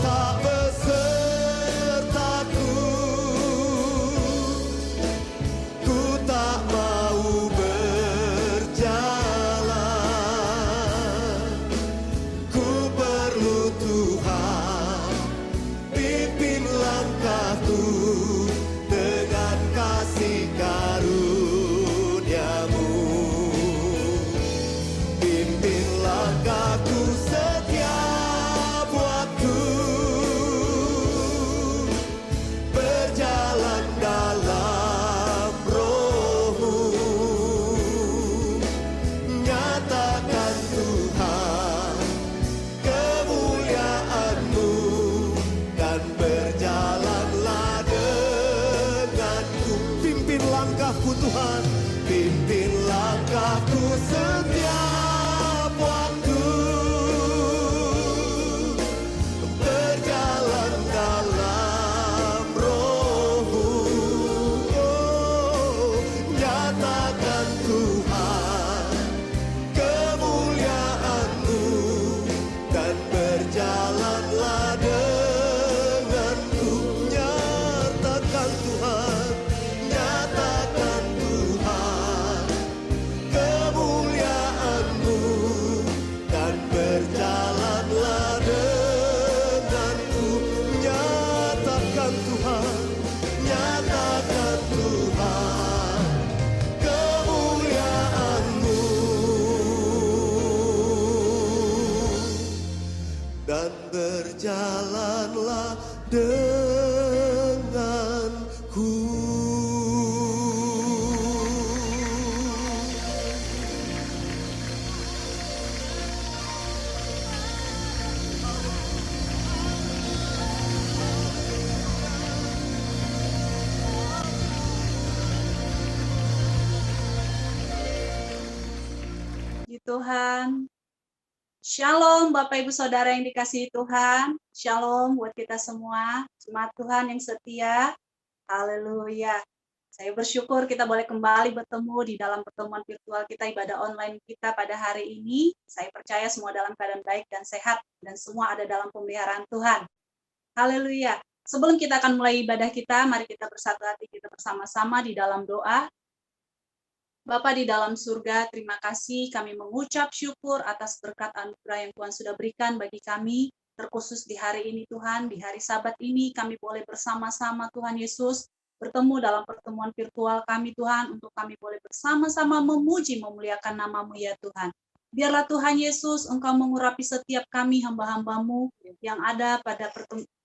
tak besertaku, ku tak mau berjalan. Ku perlu Tuhan, pimpin langkahku dengan kasih karuniamu. Pimpin langkahku setiap waktu, berjalan dalam roh-Mu. Nyatakan Tuhan kemuliaan-Mu, dan berjalanlah denganku. Pimpin langkahku Tuhan, pimpin langkahku setiap waktu, berjalan dalam roh-Mu. Oh, nyatakan Tuhan kemuliaan-Mu, dan berjalanlah denganku. Nyatakan Tuhan, nyatakan Tuhan kemuliaan-Mu, dan berjalanlah denganku. Nyatakan Tuhan, nyatakan Tuhan kemuliaan-Mu, dan berjalanlah denganku. Puji Tuhan. Shalom Bapak Ibu Saudara yang dikasihi Tuhan. Shalom buat kita semua. Jemaat Tuhan yang setia. Haleluya. Saya bersyukur kita boleh kembali bertemu di dalam pertemuan virtual kita, ibadah online kita pada hari ini. Saya percaya semua dalam keadaan baik dan sehat, dan semua ada dalam pemeliharaan Tuhan. Haleluya. Sebelum kita akan mulai ibadah kita, mari kita bersatu hati kita bersama-sama di dalam doa. Bapa di dalam surga, terima kasih kami mengucap syukur atas berkat anugerah yang Tuhan sudah berikan bagi kami, terkhusus di hari ini Tuhan, di hari Sabat ini kami boleh bersama-sama Tuhan Yesus, bertemu dalam pertemuan virtual kami Tuhan, untuk kami boleh bersama-sama memuji, memuliakan nama-Mu ya Tuhan. Biarlah Tuhan Yesus, Engkau mengurapi setiap kami hamba-hamba-Mu yang ada pada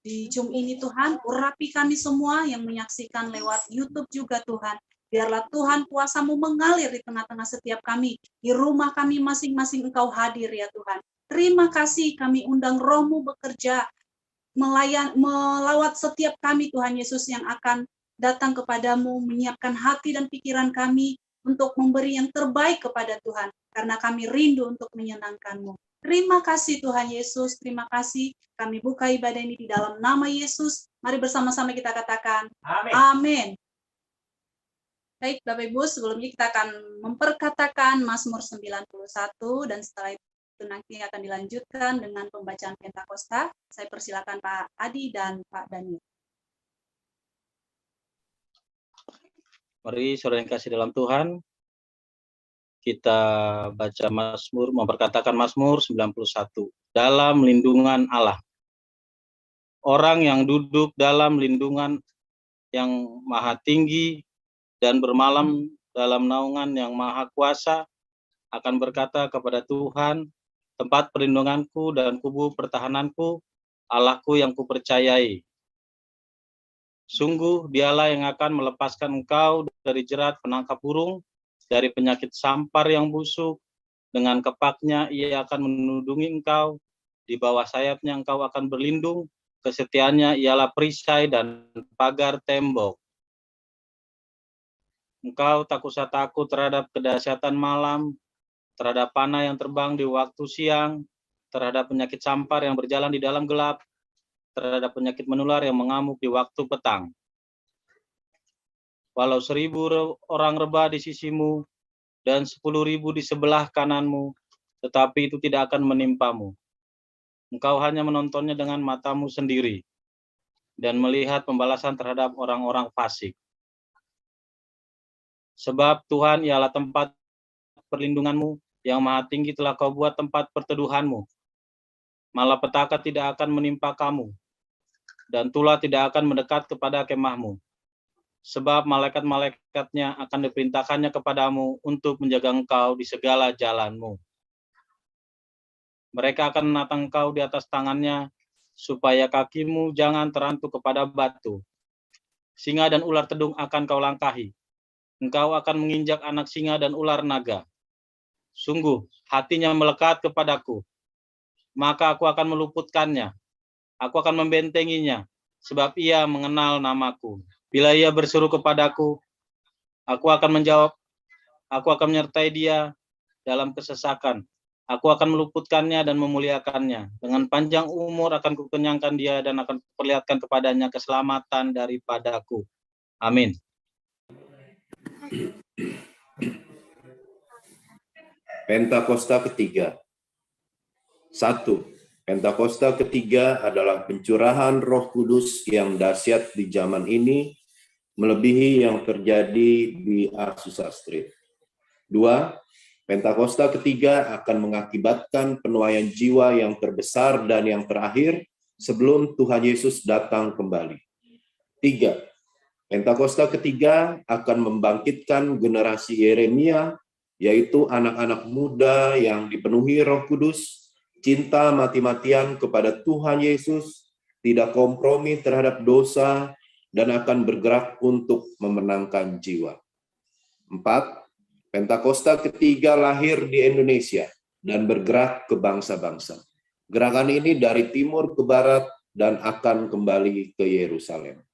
di Zoom ini Tuhan, urapi kami semua yang menyaksikan lewat YouTube juga Tuhan. Biarlah Tuhan kuasa-Mu mengalir di tengah-tengah setiap kami. Di rumah kami masing-masing Engkau hadir ya Tuhan. Terima kasih kami undang Roh-Mu bekerja, melawat setiap kami Tuhan Yesus yang akan datang kepadamu, menyiapkan hati dan pikiran kami untuk memberi yang terbaik kepada Tuhan. Karena kami rindu untuk menyenangkan-Mu. Terima kasih Tuhan Yesus, terima kasih. Kami buka ibadah ini di dalam nama Yesus. Mari bersama-sama kita katakan, Amin. Amin. Baik, Bapak Ibu, sebelumnya kita akan memperkatakan Mazmur 91, dan setelah itu nanti akan dilanjutkan dengan pembacaan Pentakosta. Saya persilakan Pak Adi dan Pak Daniel. Mari saudara yang kasih dalam Tuhan, kita baca Mazmur, memperkatakan Mazmur 91. Dalam lindungan Allah. Orang yang duduk dalam lindungan yang maha tinggi dan bermalam dalam naungan yang maha kuasa akan berkata kepada Tuhan, tempat perlindunganku dan kubu pertahananku, Allahku yang kupercayai. Sungguh dialah yang akan melepaskan engkau dari jerat penangkap burung, dari penyakit sampar yang busuk. Dengan kepaknya ia akan menudungi engkau, di bawah sayapnya engkau akan berlindung, kesetiaannya ialah perisai dan pagar tembok. Engkau tak usah takut terhadap kedahsyatan malam, terhadap panah yang terbang di waktu siang, terhadap penyakit sampar yang berjalan di dalam gelap, terhadap penyakit menular yang mengamuk di waktu petang. Walau 1000 orang rebah di sisimu dan 10.000 di sebelah kananmu, tetapi itu tidak akan menimpamu. Engkau hanya menontonnya dengan matamu sendiri dan melihat pembalasan terhadap orang-orang fasik. Sebab Tuhan ialah tempat perlindunganmu, yang maha tinggi telah kau buat tempat perteduhanmu. Malapetaka tidak akan menimpa kamu, dan tulah tidak akan mendekat kepada kemahmu. Sebab malaikat-malaikatnya akan diperintahkannya kepadamu untuk menjaga engkau di segala jalanmu. Mereka akan menatang engkau di atas tangannya, supaya kakimu jangan terantuk kepada batu. Singa dan ular tedung akan kau langkahi. Engkau akan menginjak anak singa dan ular naga. Sungguh, hatinya melekat kepadaku, maka aku akan meluputkannya. Aku akan membentenginya, sebab ia mengenal namaku. Bila ia berseru kepadaku, aku akan menjawab. Aku akan menyertai dia dalam kesesakan. Aku akan meluputkannya dan memuliakannya. Dengan panjang umur akan kukenyangkan dia dan akan kuperlihatkan kepadanya keselamatan daripadaku. Amin. Pentakosta ketiga. 1. Pentakosta ketiga adalah pencurahan Roh Kudus yang dahsyat di zaman ini, melebihi yang terjadi di Azusa Street. 2. Pentakosta ketiga akan mengakibatkan penuaian jiwa yang terbesar dan yang terakhir sebelum Tuhan Yesus datang kembali. 3. Pentakosta ketiga akan membangkitkan generasi Yeremia, yaitu anak-anak muda yang dipenuhi Roh Kudus, cinta mati-matian kepada Tuhan Yesus, tidak kompromi terhadap dosa, dan akan bergerak untuk memenangkan jiwa. 4. Pentakosta ketiga lahir di Indonesia dan bergerak ke bangsa-bangsa. Gerakan ini dari timur ke barat dan akan kembali ke Yerusalem.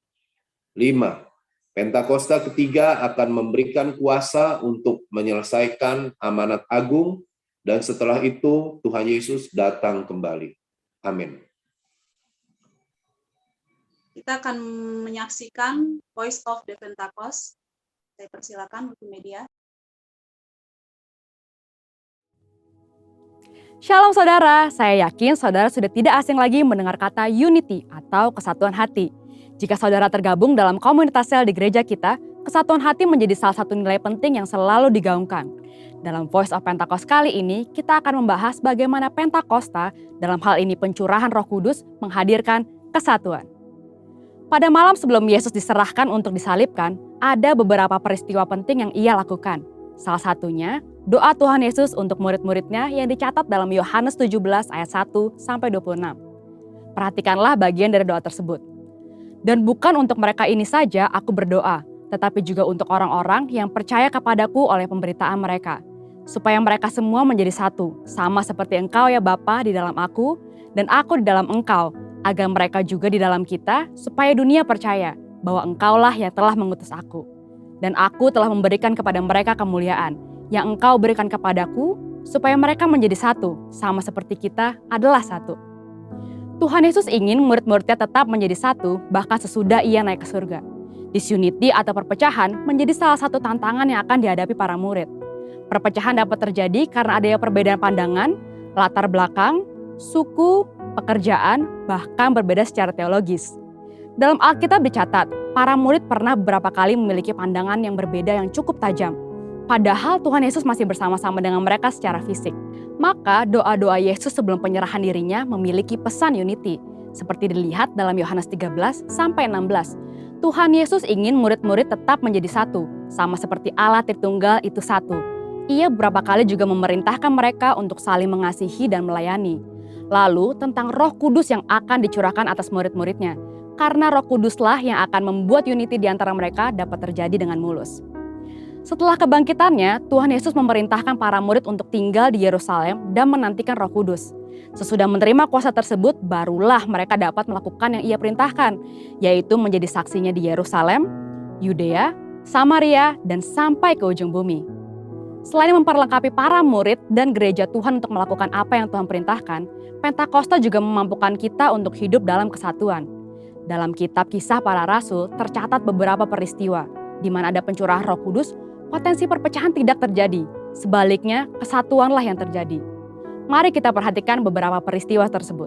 5. Pentakosta ketiga akan memberikan kuasa untuk menyelesaikan amanat agung, dan setelah itu Tuhan Yesus datang kembali. Amin. Kita akan menyaksikan Voice of the Pentecost. Saya persilakan multimedia. Shalom saudara, saya yakin saudara sudah tidak asing lagi mendengar kata unity atau kesatuan hati. Jika saudara tergabung dalam komunitas sel di gereja kita, kesatuan hati menjadi salah satu nilai penting yang selalu digaungkan. Dalam Voice of Pentecost kali ini, kita akan membahas bagaimana Pentakosta, dalam hal ini pencurahan Roh Kudus, menghadirkan kesatuan. Pada malam sebelum Yesus diserahkan untuk disalibkan, ada beberapa peristiwa penting yang ia lakukan. Salah satunya, doa Tuhan Yesus untuk murid-muridnya yang dicatat dalam Yohanes 17 ayat 1-26. Perhatikanlah bagian dari doa tersebut. Dan bukan untuk mereka ini saja aku berdoa, tetapi juga untuk orang-orang yang percaya kepadaku oleh pemberitaan mereka, supaya mereka semua menjadi satu, sama seperti engkau ya Bapa di dalam aku, dan aku di dalam engkau, agar mereka juga di dalam kita, supaya dunia percaya bahwa engkaulah yang telah mengutus aku. Dan aku telah memberikan kepada mereka kemuliaan, yang engkau berikan kepadaku, supaya mereka menjadi satu, sama seperti kita adalah satu. Tuhan Yesus ingin murid-muridnya tetap menjadi satu, bahkan sesudah ia naik ke surga. Disunity atau perpecahan menjadi salah satu tantangan yang akan dihadapi para murid. Perpecahan dapat terjadi karena adanya perbedaan pandangan, latar belakang, suku, pekerjaan, bahkan berbeda secara teologis. Dalam Alkitab dicatat, para murid pernah beberapa kali memiliki pandangan yang berbeda yang cukup tajam. Padahal Tuhan Yesus masih bersama-sama dengan mereka secara fisik. Maka doa-doa Yesus sebelum penyerahan dirinya memiliki pesan unity. Seperti dilihat dalam Yohanes 13-16. Tuhan Yesus ingin murid-murid tetap menjadi satu, sama seperti Allah Tritunggal itu satu. Ia beberapa kali juga memerintahkan mereka untuk saling mengasihi dan melayani. Lalu tentang Roh Kudus yang akan dicurahkan atas murid-muridnya. Karena Roh Kuduslah yang akan membuat unity di antara mereka dapat terjadi dengan mulus. Setelah kebangkitannya, Tuhan Yesus memerintahkan para murid untuk tinggal di Yerusalem dan menantikan Roh Kudus. Sesudah menerima kuasa tersebut, barulah mereka dapat melakukan yang ia perintahkan, yaitu menjadi saksinya di Yerusalem, Yudea, Samaria, dan sampai ke ujung bumi. Selain memperlengkapi para murid dan gereja Tuhan untuk melakukan apa yang Tuhan perintahkan, Pentakosta juga memampukan kita untuk hidup dalam kesatuan. Dalam kitab Kisah Para Rasul tercatat beberapa peristiwa, di mana ada pencurahan Roh Kudus, potensi perpecahan tidak terjadi. Sebaliknya, kesatuanlah yang terjadi. Mari kita perhatikan beberapa peristiwa tersebut.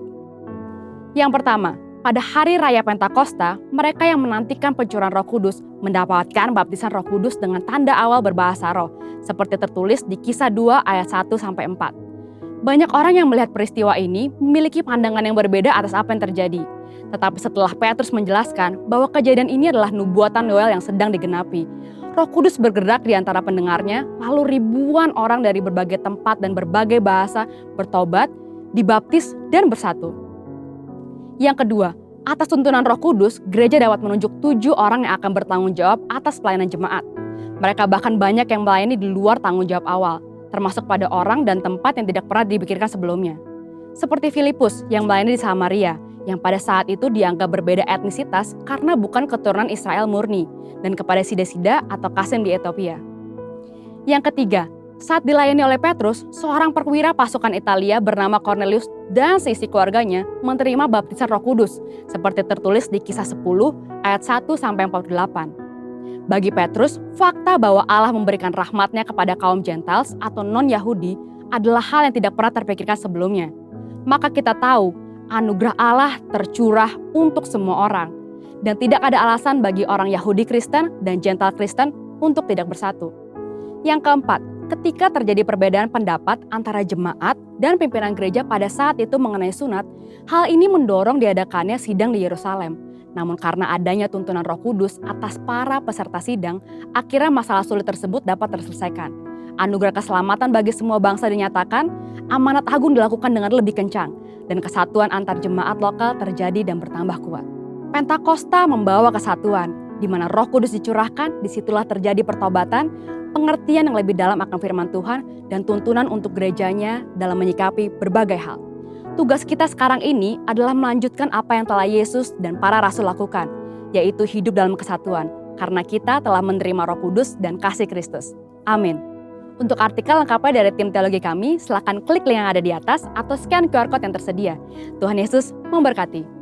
Yang pertama, pada hari raya Pentakosta, mereka yang menantikan pencurahan Roh Kudus mendapatkan baptisan Roh Kudus dengan tanda awal berbahasa roh, seperti tertulis di Kisah 2 ayat 1-4. Banyak orang yang melihat peristiwa ini memiliki pandangan yang berbeda atas apa yang terjadi. Tetapi setelah Petrus menjelaskan bahwa kejadian ini adalah nubuatan Yoel yang sedang digenapi, Roh Kudus bergerak di antara pendengarnya, lalu ribuan orang dari berbagai tempat dan berbagai bahasa bertobat, dibaptis, dan bersatu. Yang kedua, atas tuntunan Roh Kudus, gereja dapat menunjuk 7 orang yang akan bertanggung jawab atas pelayanan jemaat. Mereka bahkan banyak yang melayani di luar tanggung jawab awal, termasuk pada orang dan tempat yang tidak pernah dipikirkan sebelumnya. Seperti Filipus yang melayani di Samaria, yang pada saat itu dianggap berbeda etnisitas karena bukan keturunan Israel murni, dan kepada Sida-Sida atau Kasem di Ethiopia. Yang ketiga, saat dilayani oleh Petrus, seorang perwira pasukan Italia bernama Cornelius dan seisi keluarganya menerima baptisan Roh Kudus, seperti tertulis di Kisah 10 ayat 1-48. Bagi Petrus, fakta bahwa Allah memberikan rahmat-Nya kepada kaum Gentiles atau non-Yahudi adalah hal yang tidak pernah terpikirkan sebelumnya. Maka kita tahu, anugerah Allah tercurah untuk semua orang. Dan tidak ada alasan bagi orang Yahudi Kristen dan Gentile Kristen untuk tidak bersatu. Yang keempat, ketika terjadi perbedaan pendapat antara jemaat dan pimpinan gereja pada saat itu mengenai sunat, hal ini mendorong diadakannya sidang di Yerusalem. Namun karena adanya tuntunan Roh Kudus atas para peserta sidang, akhirnya masalah sulit tersebut dapat terselesaikan. Anugerah keselamatan bagi semua bangsa dinyatakan, amanat agung dilakukan dengan lebih kencang, dan kesatuan antar jemaat lokal terjadi dan bertambah kuat. Pentakosta membawa kesatuan, di mana Roh Kudus dicurahkan, disitulah terjadi pertobatan, pengertian yang lebih dalam akan firman Tuhan, dan tuntunan untuk gerejanya dalam menyikapi berbagai hal. Tugas kita sekarang ini adalah melanjutkan apa yang telah Yesus dan para rasul lakukan, yaitu hidup dalam kesatuan, karena kita telah menerima Roh Kudus dan kasih Kristus. Amin. Untuk artikel lengkapnya dari tim teologi kami, silakan klik link yang ada di atas atau scan QR Code yang tersedia. Tuhan Yesus memberkati.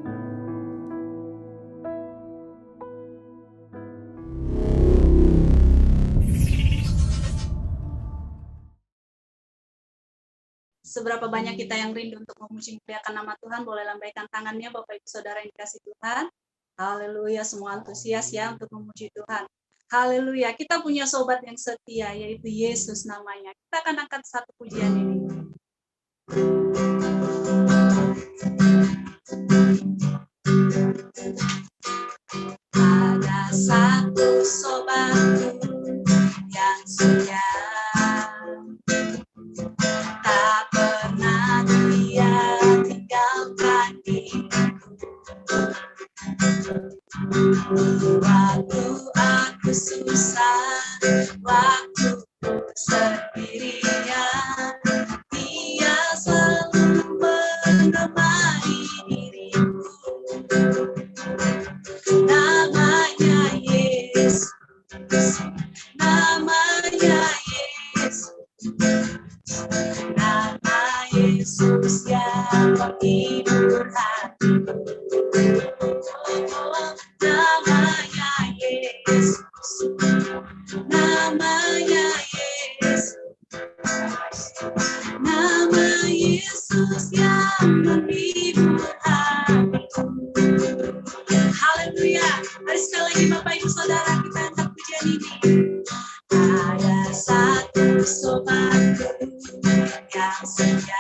Seberapa banyak kita yang rindu untuk memuji muliakan nama Tuhan, boleh lambaikan tangannya Bapak Ibu Saudara yang dikasihi Tuhan. Haleluya, semua antusias ya untuk memuji Tuhan. Haleluya, kita punya sobat yang setia, yaitu Yesus namanya. Kita akan angkat satu pujian ini. Ada satu sobatku yang setia, tak pernah dia tinggalkan diriku. Waktu aku susah, waktu sendirian, dia selalu menemani diriku. Namanya Yesus, namanya Yesus, nama Yesus yang menghibur hatiku. Namanya Yesus, namanya Yesus, nama Yesus yang menghibur hatiku. Haleluya. Mari sekali lagi Bapak Ibu Saudara kita angkat pujian ini. Ada satu sobatku yang setia,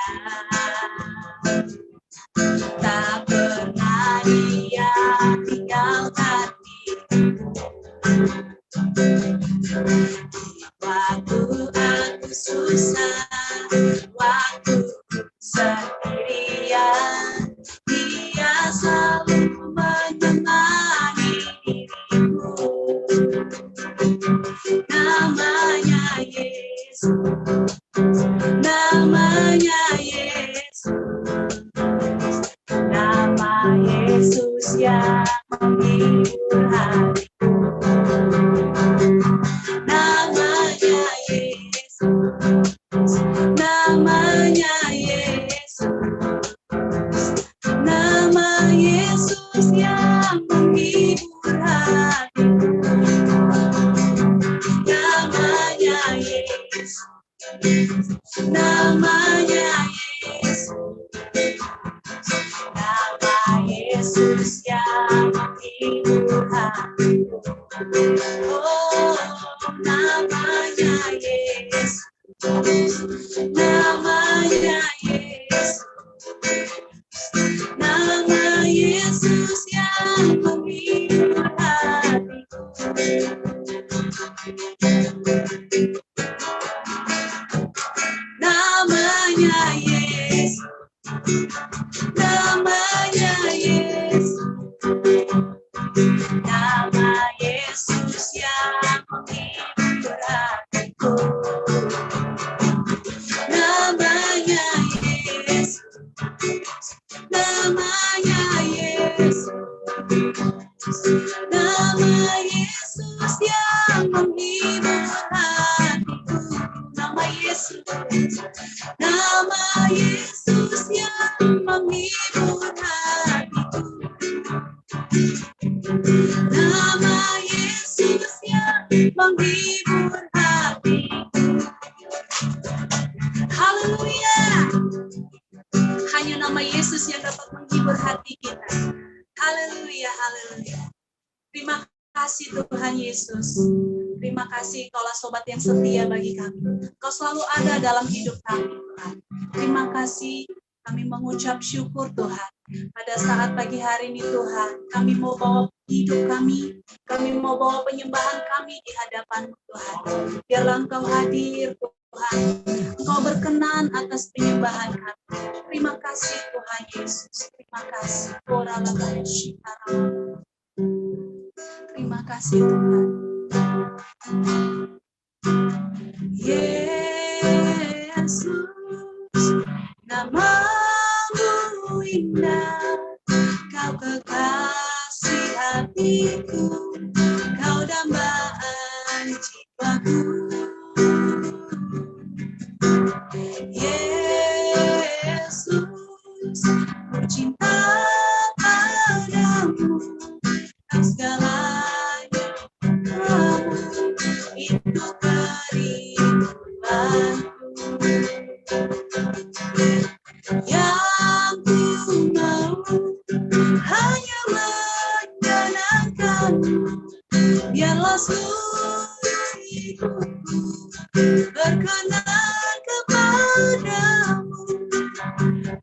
tak pernah dia tinggalkan diriku. Waktu aku susah, waktu sendirian, dia selalu menemani diriku. Namanya Yesus, namanya Yesus, nama Yesus yang menghibur hatiku. Namanya Yesus, namanya Yesus, nama Yesus yang menghibur hatiku. Namanya Yesus, namanya Yesus, nama yang menghibur hatiku. Oh, namanya Yesus, namanya Yesus, nama Yesus yang menghibur hatiku. Namanya Yesus, namanya Yesus, nama Yesus yang menghibur hatiku. Namanya Yesus, namanya Yesus, nama Yesus yang menghibur hatiku. Nama Yesus, nama Yesus yang menghibur hatiku. Nama Yesus yang menghibur hatiku. Haleluya. Hanya nama Yesus yang dapat menghibur hati kita. Haleluya, haleluya. Terima kasih Tuhan Yesus. Terima kasih Kaulah sobat yang setia bagi kami. Kau selalu ada dalam hidup kami, Tuhan. Terima kasih, kami mengucap syukur Tuhan. Pada saat pagi hari ini Tuhan, kami mau bawa hidup kami mau bawa penyembahan kami di hadapan Tuhan. Biarlah Engkau hadir Tuhan, Engkau berkenan atas penyembahan kami. Terima kasih Tuhan Yesus, terima kasih. Terima kasih Tuhan. Yesus, namamu indah, Kau kekasih hatiku, Kau dambaan jiwaku. Yesus, ku cinta padamu, Kau segalanya, Kamu itu kerinduanku. Yang ku mau hanya menyenangkanmu, biarlah seluruh hidupku berkenan kepadamu.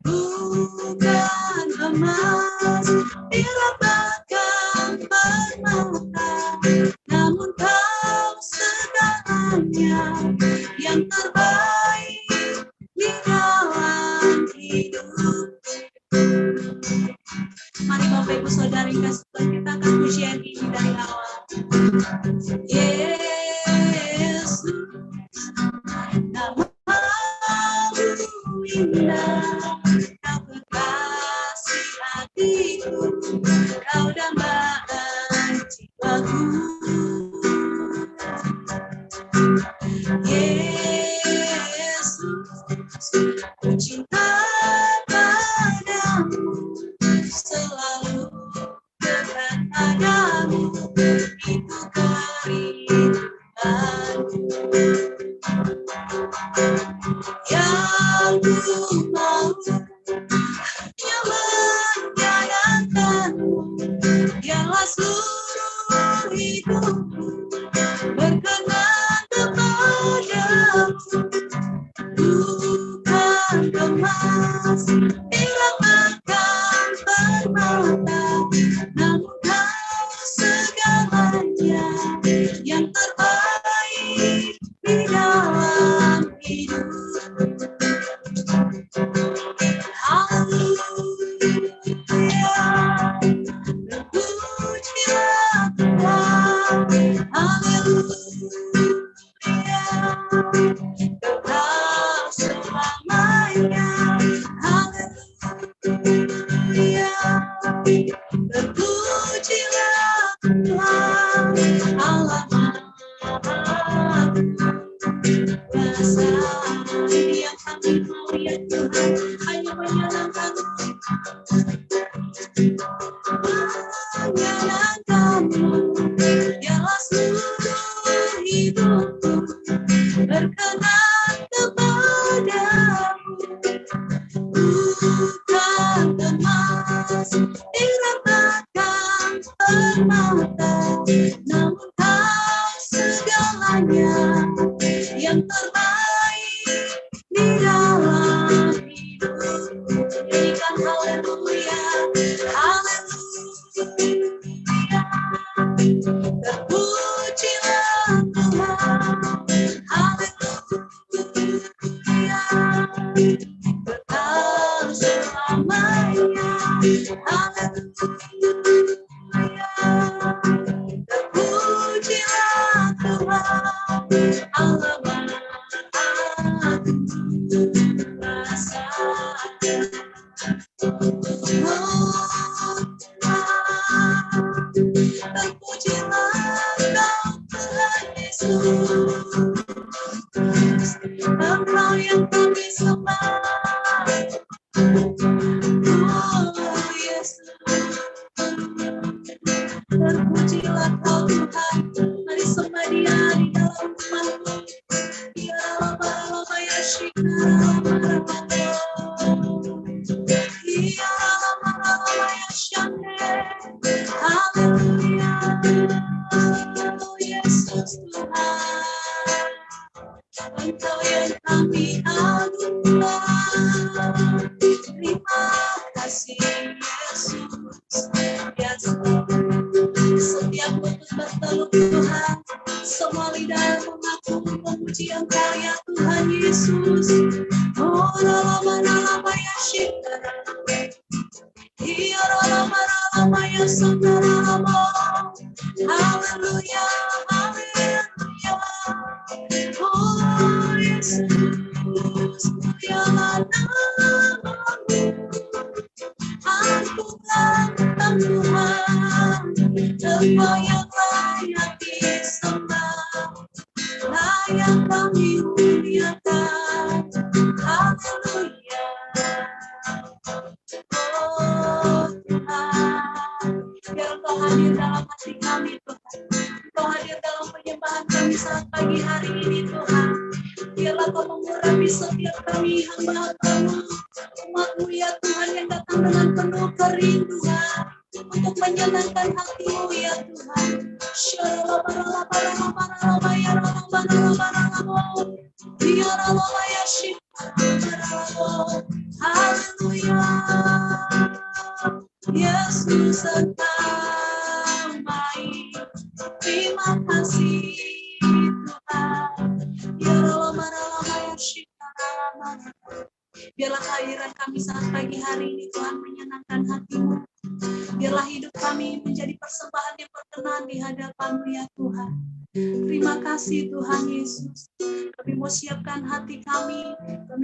Bukan emas dirapatkan permata, namun Kau segalanya yang terbaik di dalam hidup. Mari Bapak Ibu Saudari kasih Tuhan, kita akan pujian ini dari awal. Yesus, namamu indah, Kau kekasih hatiku, Kau dambaan jiwaku. Yesus, ku cinta padamu, selalu dekat padamu, itu kerinduanku. Yang ku mau hanya menyenangkanmu, biarlah seluruh hidupku berkenan kepadamu. Bukan emas dirapatkan permata, namun Kau segalanya yang terbaik di dalam hidup. Haleluya, terpujilah Tuhan. Haleluya, kekal selamanya. Haleluya, terpujilah Tuhan. Allah Maha Kuasa. Ini yang kami mau ya Tuhan, hanya menyenangkan-Mu, biarlah seluruh hidupku berkenan kepadamu. Bukan emas dirapatkan Yes, Lord. Setiap lutut berteluk Tuhan, semua lidah mengaku memuji Engkau ya Tuhan Yesus. Oh, lama ya shikara, iya lama ya sandara lama. Haleluya, haleluya. Oh Yesus, mulialah namamu. Aku lantang Tuhan, Engkau yang layak disembah, layak kami muliakan. Haleluya. Oh Tuhan, biar Engkau hadir dalam hati kami Tuhan. Engkau hadir dalam penyembahan kami saat pagi hari ini Tuhan. Biarlah Kau mengurapi setiap kami hamba-Mu, umat-Mu ya Tuhan yang datang dengan penuh kerinduan untuk menyenangkan hati-Mu ya Tuhan. Haleluya. Yesus Engkau baik. Terima kasih Tuhan. Biarlah kehadiran kami saat pagi hari ini Tuhan menyenangkan hati-Mu. Biarlah hidup kami menjadi persembahan yang berkenan di hadapan-Mu ya Tuhan. Terima kasih Tuhan Yesus. Kami mau siapkan hati kami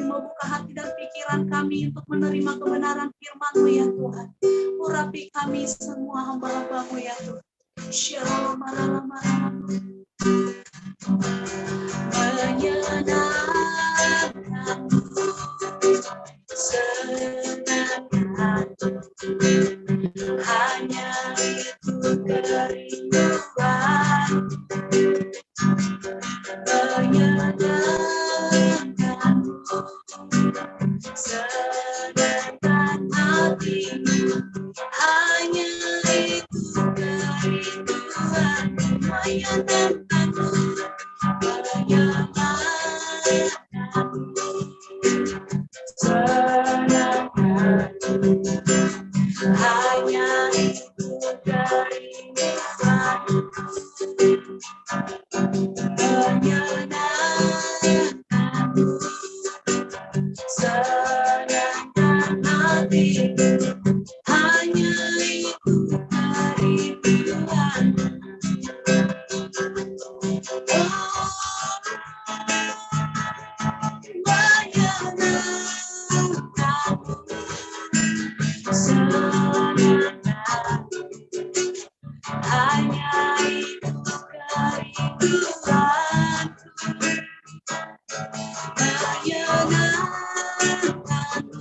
mau buka hati dan pikiran kami untuk menerima kebenaran firman-Mu ya Tuhan. Urapi kami semua hamba-hamba-Mu ya Tuhan. Shalom, menyenangkan-Mu, senangkan, hanya itu kerinduan. Menyenangkan-Mu, senangkan hati-Mu, hanya itu kerinduan. Menyenangkan-Mu, menyenangkan-Mu, senangkan, hanya itu kerinduan. Menyenangkan-Mu, senangkan hati-Mu, hanya itu kerinduan. Menyenangkan-Mu, senangkan, hanya itu kerinduan. Menyenangkan-Mu,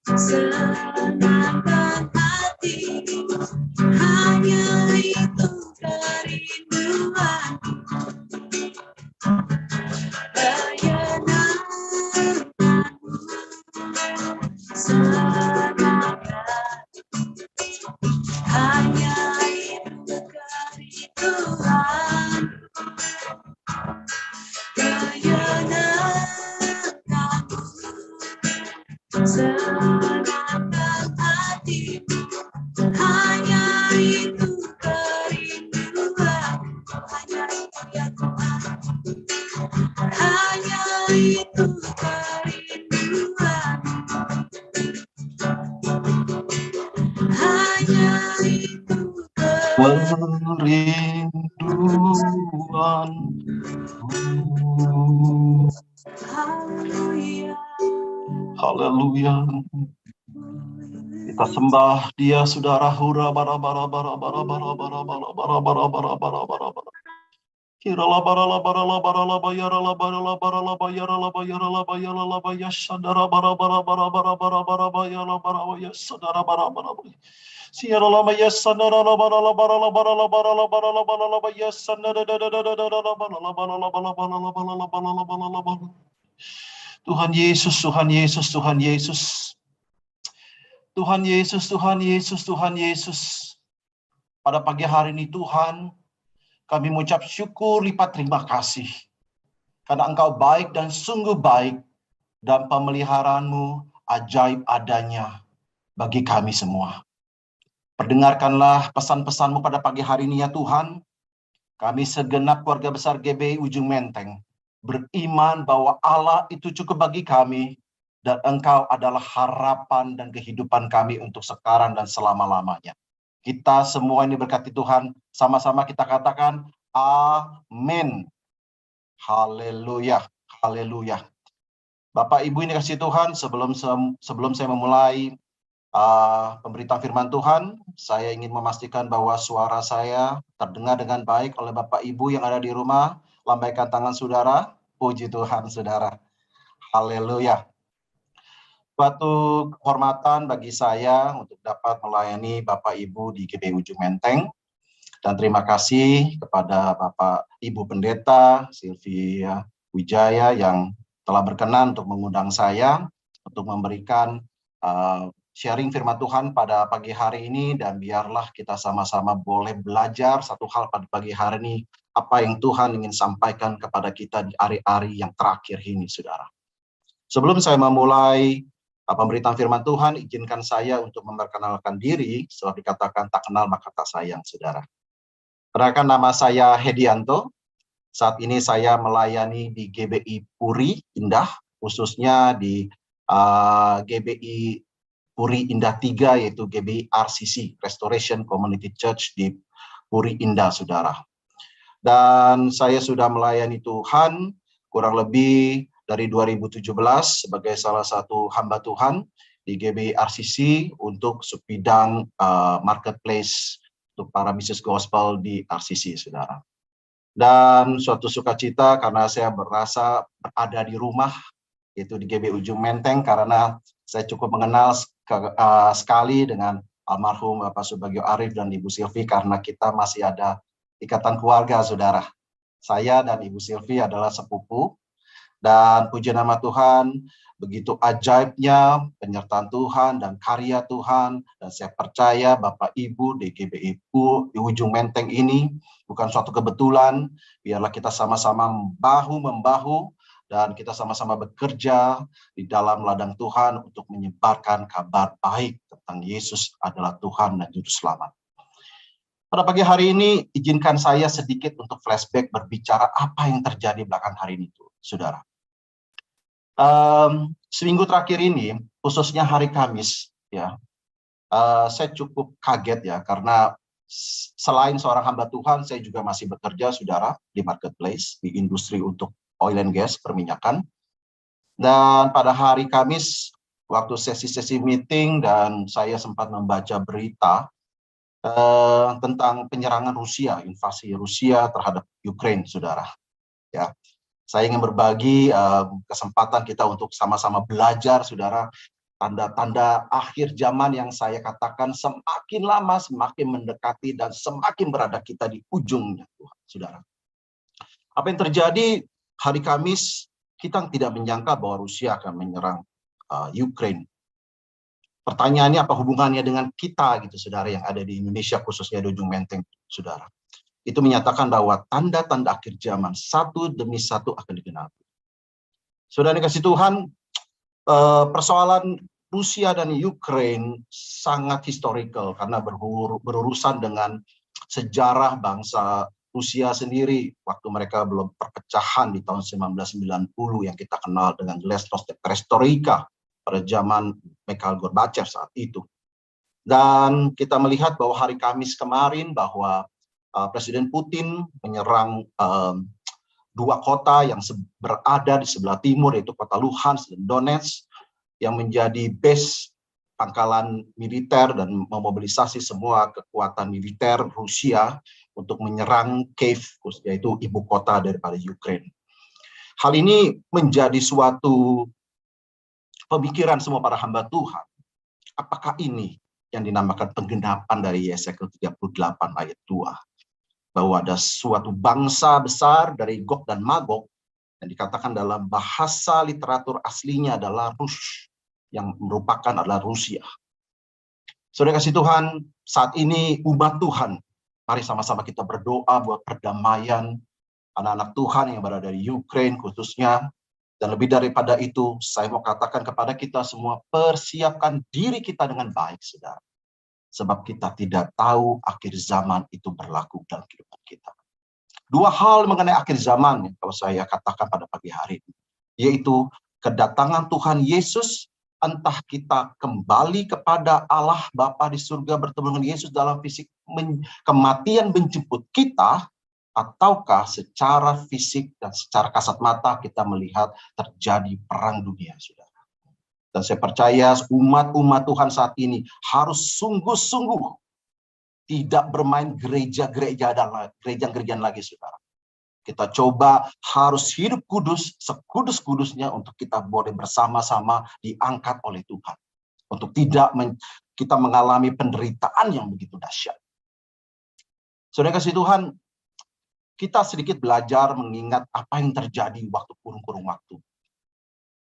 senangkan hati-Mu, hanya itu kerinduan. Menyenangkan-Mu, senangkan, hanya itu kerinduan. Menyenangkan-Mu, senangkan hati-Mu, hanya itu kerinduan. Hanya itu ya Tuhan, hanya itu kerinduan. Hanya itu Kerinduan. Haleluya. Haleluya. Kita sembah Dia, saudara. Hura bara bara bara bara bara bara bara bara bara bara bara bara bara. Kira la bara la bara la bara la bayara la bara la bara la bayara la bayara la bayara la bayara sadara bara bara bara bara bara bara bayara bara bayara sadara bara bara. Siara la bayara sadara la bara la bara la bara la bara la bara la bara la bayara sadara da da da da da da la bara la bara la bara la bara la bara la bara la bara la bara. Tuhan Yesus, Tuhan Yesus, Tuhan Yesus. Tuhan Yesus, Tuhan Yesus, Tuhan Yesus. Pada pagi hari ini Tuhan, kami mengucap syukur lipat terima kasih. Karena Engkau baik dan sungguh baik. Dan pemeliharaanmu ajaib adanya bagi kami semua. Perdengarkanlah pesan-pesan-Mu pada pagi hari ini ya Tuhan. Kami segenap keluarga besar GBI Ujung Menteng beriman bahwa Allah itu cukup bagi kami dan Engkau adalah harapan dan kehidupan kami untuk sekarang dan selama-lamanya. Kita semua ini berkati Tuhan, sama-sama kita katakan amin. Haleluya, haleluya. Bapak Ibu ini kasih Tuhan, sebelum saya memulai pemberitaan firman Tuhan, saya ingin memastikan bahwa suara saya terdengar dengan baik oleh Bapak Ibu yang ada di rumah. Lambaikan tangan saudara, puji Tuhan saudara. Haleluya. Suatu kehormatan bagi saya untuk dapat melayani Bapak Ibu di GBI Ujung Menteng. Dan terima kasih kepada Bapak Ibu Pendeta Sylvia Wijaya yang telah berkenan untuk mengundang saya untuk memberikan sharing firman Tuhan pada pagi hari ini, dan biarlah kita sama-sama boleh belajar satu hal pada pagi hari ini, apa yang Tuhan ingin sampaikan kepada kita di hari-hari yang terakhir ini, saudara. Sebelum saya memulai pemberitaan firman Tuhan, izinkan saya untuk memperkenalkan diri, sebab dikatakan tak kenal maka tak sayang, saudara. Perkenalkan, nama saya Hedianto. Saat ini saya melayani di GBI Puri Indah, khususnya di GBI Puri Indah 3, yaitu GBI RCC, Restoration Community Church di Puri Indah, saudara. Dan saya sudah melayani Tuhan kurang lebih dari 2017 sebagai salah satu hamba Tuhan di GBI RCC untuk subbidang marketplace untuk para bisnis gospel di RCC, saudara. Dan suatu sukacita karena saya merasa berada di rumah, yaitu di GBI Ujung Menteng, karena saya cukup mengenal sekali dengan almarhum Bapak Subagio Arif dan Ibu Silvi, karena kita masih ada ikatan keluarga, saudara. Saya dan Ibu Silvi adalah sepupu, dan puji nama Tuhan, begitu ajaibnya penyertaan Tuhan dan karya Tuhan, dan saya percaya Bapak Ibu di GBI Ujung Menteng ini bukan suatu kebetulan. Biarlah kita sama-sama bahu-membahu dan kita sama-sama bekerja di dalam ladang Tuhan untuk menyebarkan kabar baik tentang Yesus adalah Tuhan dan Juru Selamat. Pada pagi hari ini, izinkan saya sedikit untuk flashback berbicara apa yang terjadi belakang hari ini, saudara. Seminggu terakhir ini, khususnya hari Kamis, ya, saya cukup kaget ya, karena selain seorang hamba Tuhan, saya juga masih bekerja, saudara, di marketplace, di industri untuk oil and gas, perminyakan. Dan pada hari Kamis, waktu sesi-sesi meeting, dan saya sempat membaca berita tentang penyerangan Rusia, invasi Rusia terhadap Ukraine, saudara. Ya, saya ingin berbagi kesempatan kita untuk sama-sama belajar, saudara, tanda-tanda akhir zaman yang saya katakan semakin lama semakin mendekati dan semakin berada kita di ujungnya, saudara. Apa yang terjadi hari Kamis, kita tidak menyangka bahwa Rusia akan menyerang Ukraine. Pertanyaannya, apa hubungannya dengan kita, gitu, saudara, yang ada di Indonesia, khususnya di Ujung Menteng, saudara. Itu menyatakan bahwa tanda-tanda akhir zaman satu demi satu akan digenapi. Saudara dikasih Tuhan, persoalan Rusia dan Ukraine sangat historical karena berurusan dengan sejarah bangsa Rusia sendiri waktu mereka belum perpecahan di tahun 1990 yang kita kenal dengan Glasnost dan Perestroika pada zaman Mikhail Gorbachev saat itu. Dan kita melihat bahwa hari Kamis kemarin bahwa Presiden Putin menyerang dua kota yang berada di sebelah timur, yaitu kota Luhansk dan Donetsk, yang menjadi base pangkalan militer dan memobilisasi semua kekuatan militer Rusia untuk menyerang Kiev, yaitu ibu kota daripada Ukraine. Hal ini menjadi suatu pemikiran semua para hamba Tuhan. Apakah ini yang dinamakan penggenapan dari Yesaya 38 ayat 2? Bahwa ada suatu bangsa besar dari Gog dan Magog yang dikatakan dalam bahasa literatur aslinya adalah Rus, yang merupakan adalah Rusia. Saudara kasih Tuhan, saat ini umat Tuhan, mari sama-sama kita berdoa buat perdamaian anak-anak Tuhan yang berada di Ukraine khususnya. Dan lebih daripada itu, saya mau katakan kepada kita semua, persiapkan diri kita dengan baik, saudara. sebab kita tidak tahu akhir zaman itu berlaku dalam kehidupan kita. Dua hal mengenai akhir zaman yang kalau saya katakan pada pagi hari ini, yaitu kedatangan Tuhan Yesus, entah kita kembali kepada Allah Bapa di surga bertemu dengan Yesus dalam fisik, kematian menjemput kita, ataukah secara fisik dan secara kasat mata kita melihat terjadi perang dunia, saudara. Dan saya percaya umat-umat Tuhan saat ini harus sungguh-sungguh tidak bermain gereja-gerejaan lagi, saudara. Kita coba harus hidup kudus, sekudus-kudusnya untuk kita boleh bersama-sama diangkat oleh Tuhan. Untuk tidak kita mengalami penderitaan yang begitu dahsyat. Saudara kasih Tuhan, kita sedikit belajar mengingat apa yang terjadi waktu kurung-kurung waktu.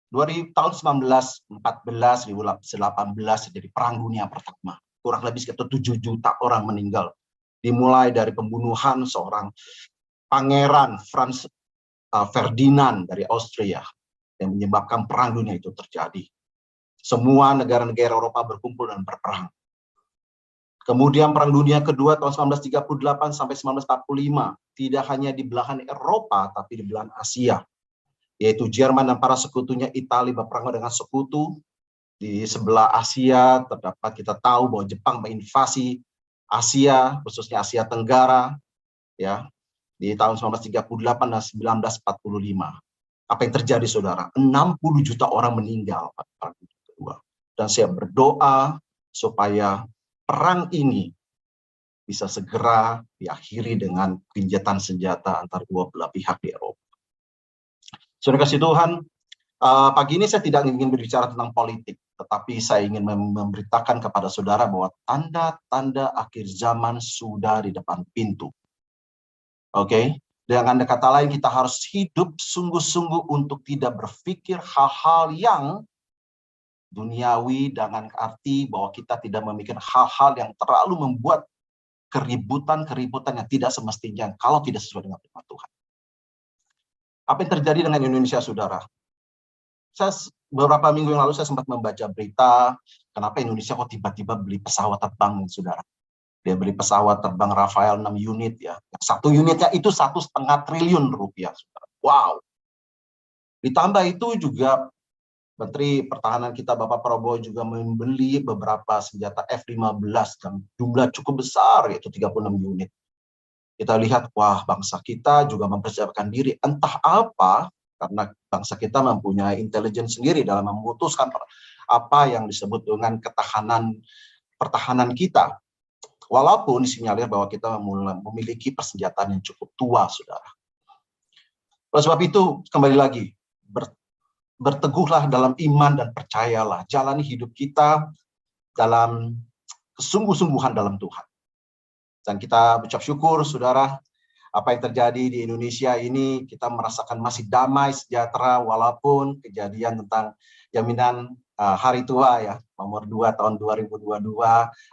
Tahun 1914, 2018 terjadi Perang Dunia Pertama. Kurang lebih sekitar 7 juta orang meninggal. Dimulai dari pembunuhan seorang Pangeran Franz Ferdinand dari Austria yang menyebabkan perang dunia itu terjadi. Semua negara-negara Eropa berkumpul dan berperang. Kemudian Perang Dunia Kedua tahun 1938 sampai 1945 tidak hanya di belahan Eropa tapi di belahan Asia, yaitu Jerman dan para sekutunya Italia berperang dengan sekutu. Di sebelah Asia terdapat, kita tahu bahwa Jepang menginvasi Asia, khususnya Asia Tenggara, ya, di tahun 1938 dan 1945. Apa yang terjadi, saudara? 60 juta orang meninggal pada Perang Dunia Kedua. Dan saya berdoa supaya perang ini bisa segera diakhiri dengan gencatan senjata antar dua belah pihak di Eropa. Saudara kasih Tuhan, pagi ini saya tidak ingin berbicara tentang politik, tetapi saya ingin memberitakan kepada saudara bahwa tanda-tanda akhir zaman sudah di depan pintu. Oke, dengan kata lain kita harus hidup sungguh-sungguh untuk tidak berpikir hal-hal yang duniawi, dengan arti bahwa kita tidak memikirkan hal-hal yang terlalu membuat keributan yang tidak semestinya kalau tidak sesuai dengan firman Tuhan. Apa yang terjadi dengan Indonesia, saudara? Beberapa minggu yang lalu saya sempat membaca berita kenapa Indonesia kok tiba-tiba beli pesawat terbang, saudara. Dia beli pesawat terbang Rafael 6 unit, ya. Satu unitnya itu 1,5 triliun rupiah, saudara. Wow. Ditambah itu juga Menteri Pertahanan kita Bapak Prabowo juga membeli beberapa senjata F-15 dan jumlah cukup besar, yaitu 36 unit. Kita lihat, wah, bangsa kita juga mempersiapkan diri. Entah apa, karena bangsa kita mempunyai intelijen sendiri dalam memutuskan apa yang disebut dengan pertahanan kita. Walaupun disinyalir bahwa kita memiliki persenjataan yang cukup tua, saudara. Oleh sebab itu, kembali lagi, berteguhlah dalam iman dan percayalah. Jalani hidup kita dalam kesungguh-sungguhan dalam Tuhan. Dan kita ucap syukur, saudara, apa yang terjadi di Indonesia ini, kita merasakan masih damai, sejahtera, walaupun kejadian tentang jaminan hari tua, ya, nomor 2 tahun 2022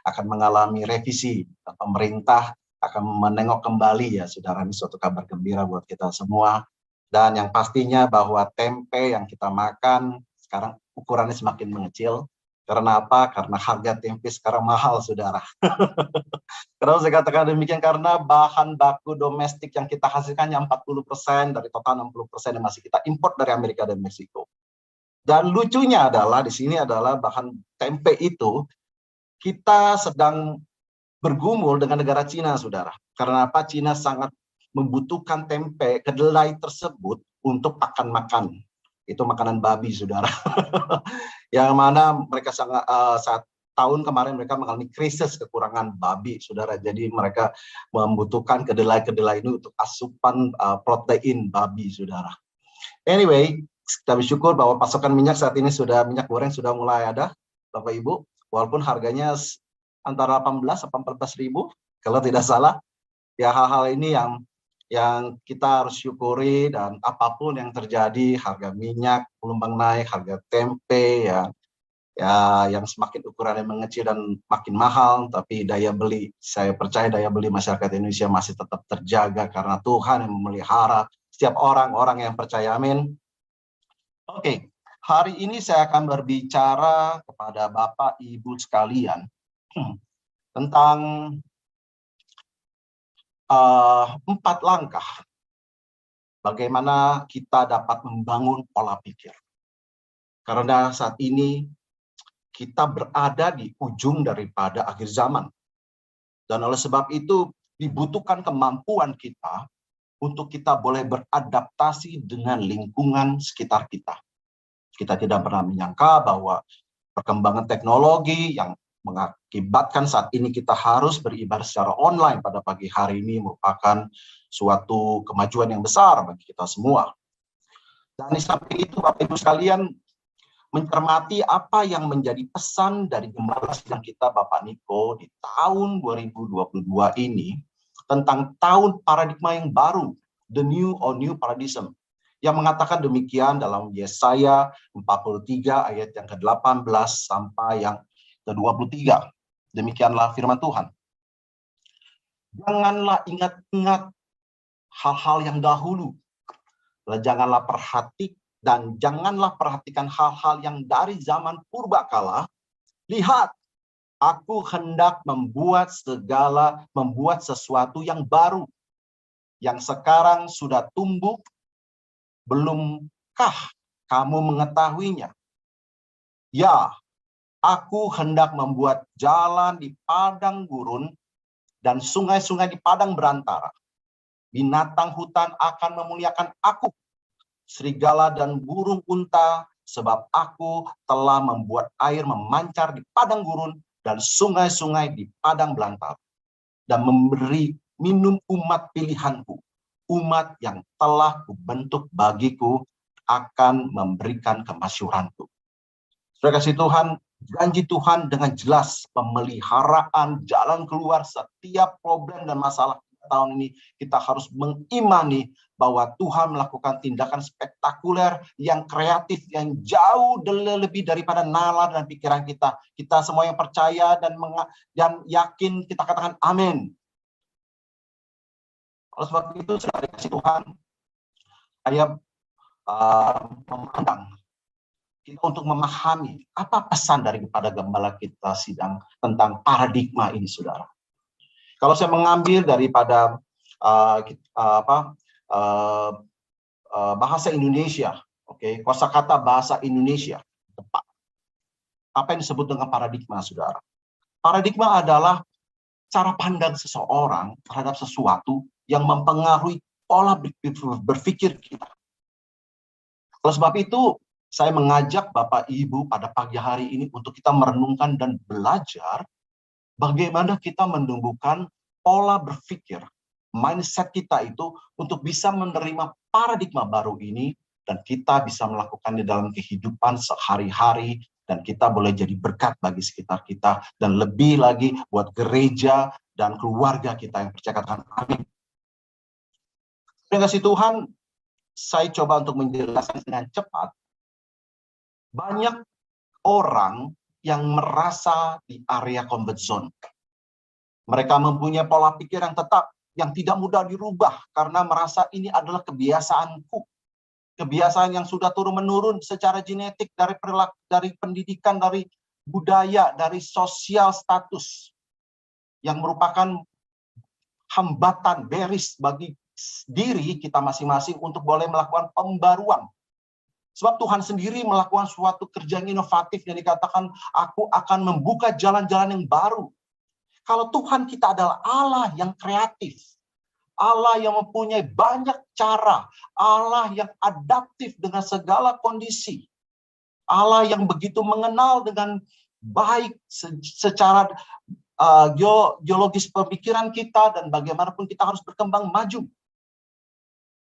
akan mengalami revisi. Pemerintah akan menengok kembali, ya, saudara. Ini suatu kabar gembira buat kita semua. Dan yang pastinya bahwa tempe yang kita makan sekarang ukurannya semakin mengecil. Karena apa? Karena harga tempe sekarang mahal, saudara. Kenapa saya katakan demikian? Karena bahan baku domestik yang kita hasilkan yang 40% dari total 60% yang masih kita import dari Amerika dan Meksiko. Dan lucunya adalah di sini adalah bahan tempe itu kita sedang bergumul dengan negara Cina, saudara. Karena apa? Cina sangat membutuhkan tempe kedelai tersebut untuk pakan makan. Itu makanan babi, saudara. Yang mana mereka saat tahun kemarin mereka mengalami krisis kekurangan babi, saudara. Jadi mereka membutuhkan kedelai-kedelai ini untuk asupan protein babi, saudara. Anyway, kita bersyukur bahwa pasokan minyak saat ini minyak goreng sudah mulai ada, Bapak Ibu. Walaupun harganya antara 18 sampai 14 ribu, kalau tidak salah. Ya, hal-hal ini yang kita harus syukuri, dan apapun yang terjadi, harga minyak gelombang naik, harga tempe ya yang semakin ukurannya mengecil dan makin mahal, tapi daya beli, saya percaya daya beli masyarakat Indonesia masih tetap terjaga karena Tuhan yang memelihara setiap orang-orang yang percaya. Amin. Oke, hari ini saya akan berbicara kepada Bapak Ibu sekalian tentang 4 langkah bagaimana kita dapat membangun pola pikir. Karena saat ini kita berada di ujung daripada akhir zaman. Dan oleh sebab itu dibutuhkan kemampuan kita untuk kita boleh beradaptasi dengan lingkungan sekitar kita. Kita tidak pernah menyangka bahwa perkembangan teknologi yang mengakibatkan saat ini kita harus beribadah secara online pada pagi hari ini merupakan suatu kemajuan yang besar bagi kita semua. Dan di samping itu, Bapak Ibu sekalian, mencermati apa yang menjadi pesan dari gembala sidang kita Bapak Niko di tahun 2022 ini tentang tahun paradigma yang baru, the new or new paradigm, yang mengatakan demikian dalam Yesaya 43 ayat yang ke-18 sampai yang ke-23. Demikianlah firman Tuhan. Janganlah ingat-ingat hal-hal yang dahulu, janganlah perhatikan hal-hal yang dari zaman purbakala. Lihat, aku hendak membuat sesuatu yang baru, yang sekarang sudah tumbuh. Belumkah kamu mengetahuinya? Ya, aku hendak membuat jalan di padang gurun dan sungai-sungai di padang berantara. Binatang hutan akan memuliakan aku, serigala dan burung unta, sebab aku telah membuat air memancar di padang gurun dan sungai-sungai di padang belantara, dan memberi minum umat pilihanku, umat yang telah kubentuk bagiku, akan memberikan kemasyuranku. Saudara kasih Tuhan, janji Tuhan dengan jelas pemeliharaan jalan keluar setiap problem dan masalah tahun ini. Kita harus mengimani bahwa Tuhan melakukan tindakan spektakuler yang kreatif, yang jauh lebih daripada nalar dan pikiran kita. Kita semua yang percaya dan yakin, kita katakan amin. Oleh sebab itu, saudara kasih Tuhan, saya memandang kita untuk memahami apa pesan daripada gembala kita sidang tentang paradigma ini, saudara. Kalau saya mengambil daripada bahasa Indonesia, kosakata bahasa Indonesia tepat. Apa yang disebut dengan paradigma, saudara? Paradigma adalah cara pandang seseorang terhadap sesuatu yang mempengaruhi pola berpikir kita. Oleh sebab itu, saya mengajak Bapak Ibu pada pagi hari ini untuk kita merenungkan dan belajar bagaimana kita menumbuhkan pola berpikir, mindset kita itu untuk bisa menerima paradigma baru ini, dan kita bisa melakukannya dalam kehidupan sehari-hari, dan kita boleh jadi berkat bagi sekitar kita, dan lebih lagi buat gereja dan keluarga kita yang percaya, katakan amin. Terima kasih Tuhan, saya coba untuk menjelaskan dengan cepat. Banyak orang yang merasa di area comfort zone. Mereka mempunyai pola pikir yang tetap, yang tidak mudah dirubah, karena merasa ini adalah kebiasaanku. Kebiasaan yang sudah turun-menurun secara genetik, dari perilaku, dari pendidikan, dari budaya, dari sosial status, yang merupakan hambatan, beris bagi diri kita masing-masing untuk boleh melakukan pembaruan. Sebab Tuhan sendiri melakukan suatu kerja yang inovatif yang dikatakan, aku akan membuka jalan-jalan yang baru. Kalau Tuhan kita adalah Allah yang kreatif, Allah yang mempunyai banyak cara, Allah yang adaptif dengan segala kondisi, Allah yang begitu mengenal dengan baik secara geologis pemikiran kita, dan bagaimanapun kita harus berkembang maju.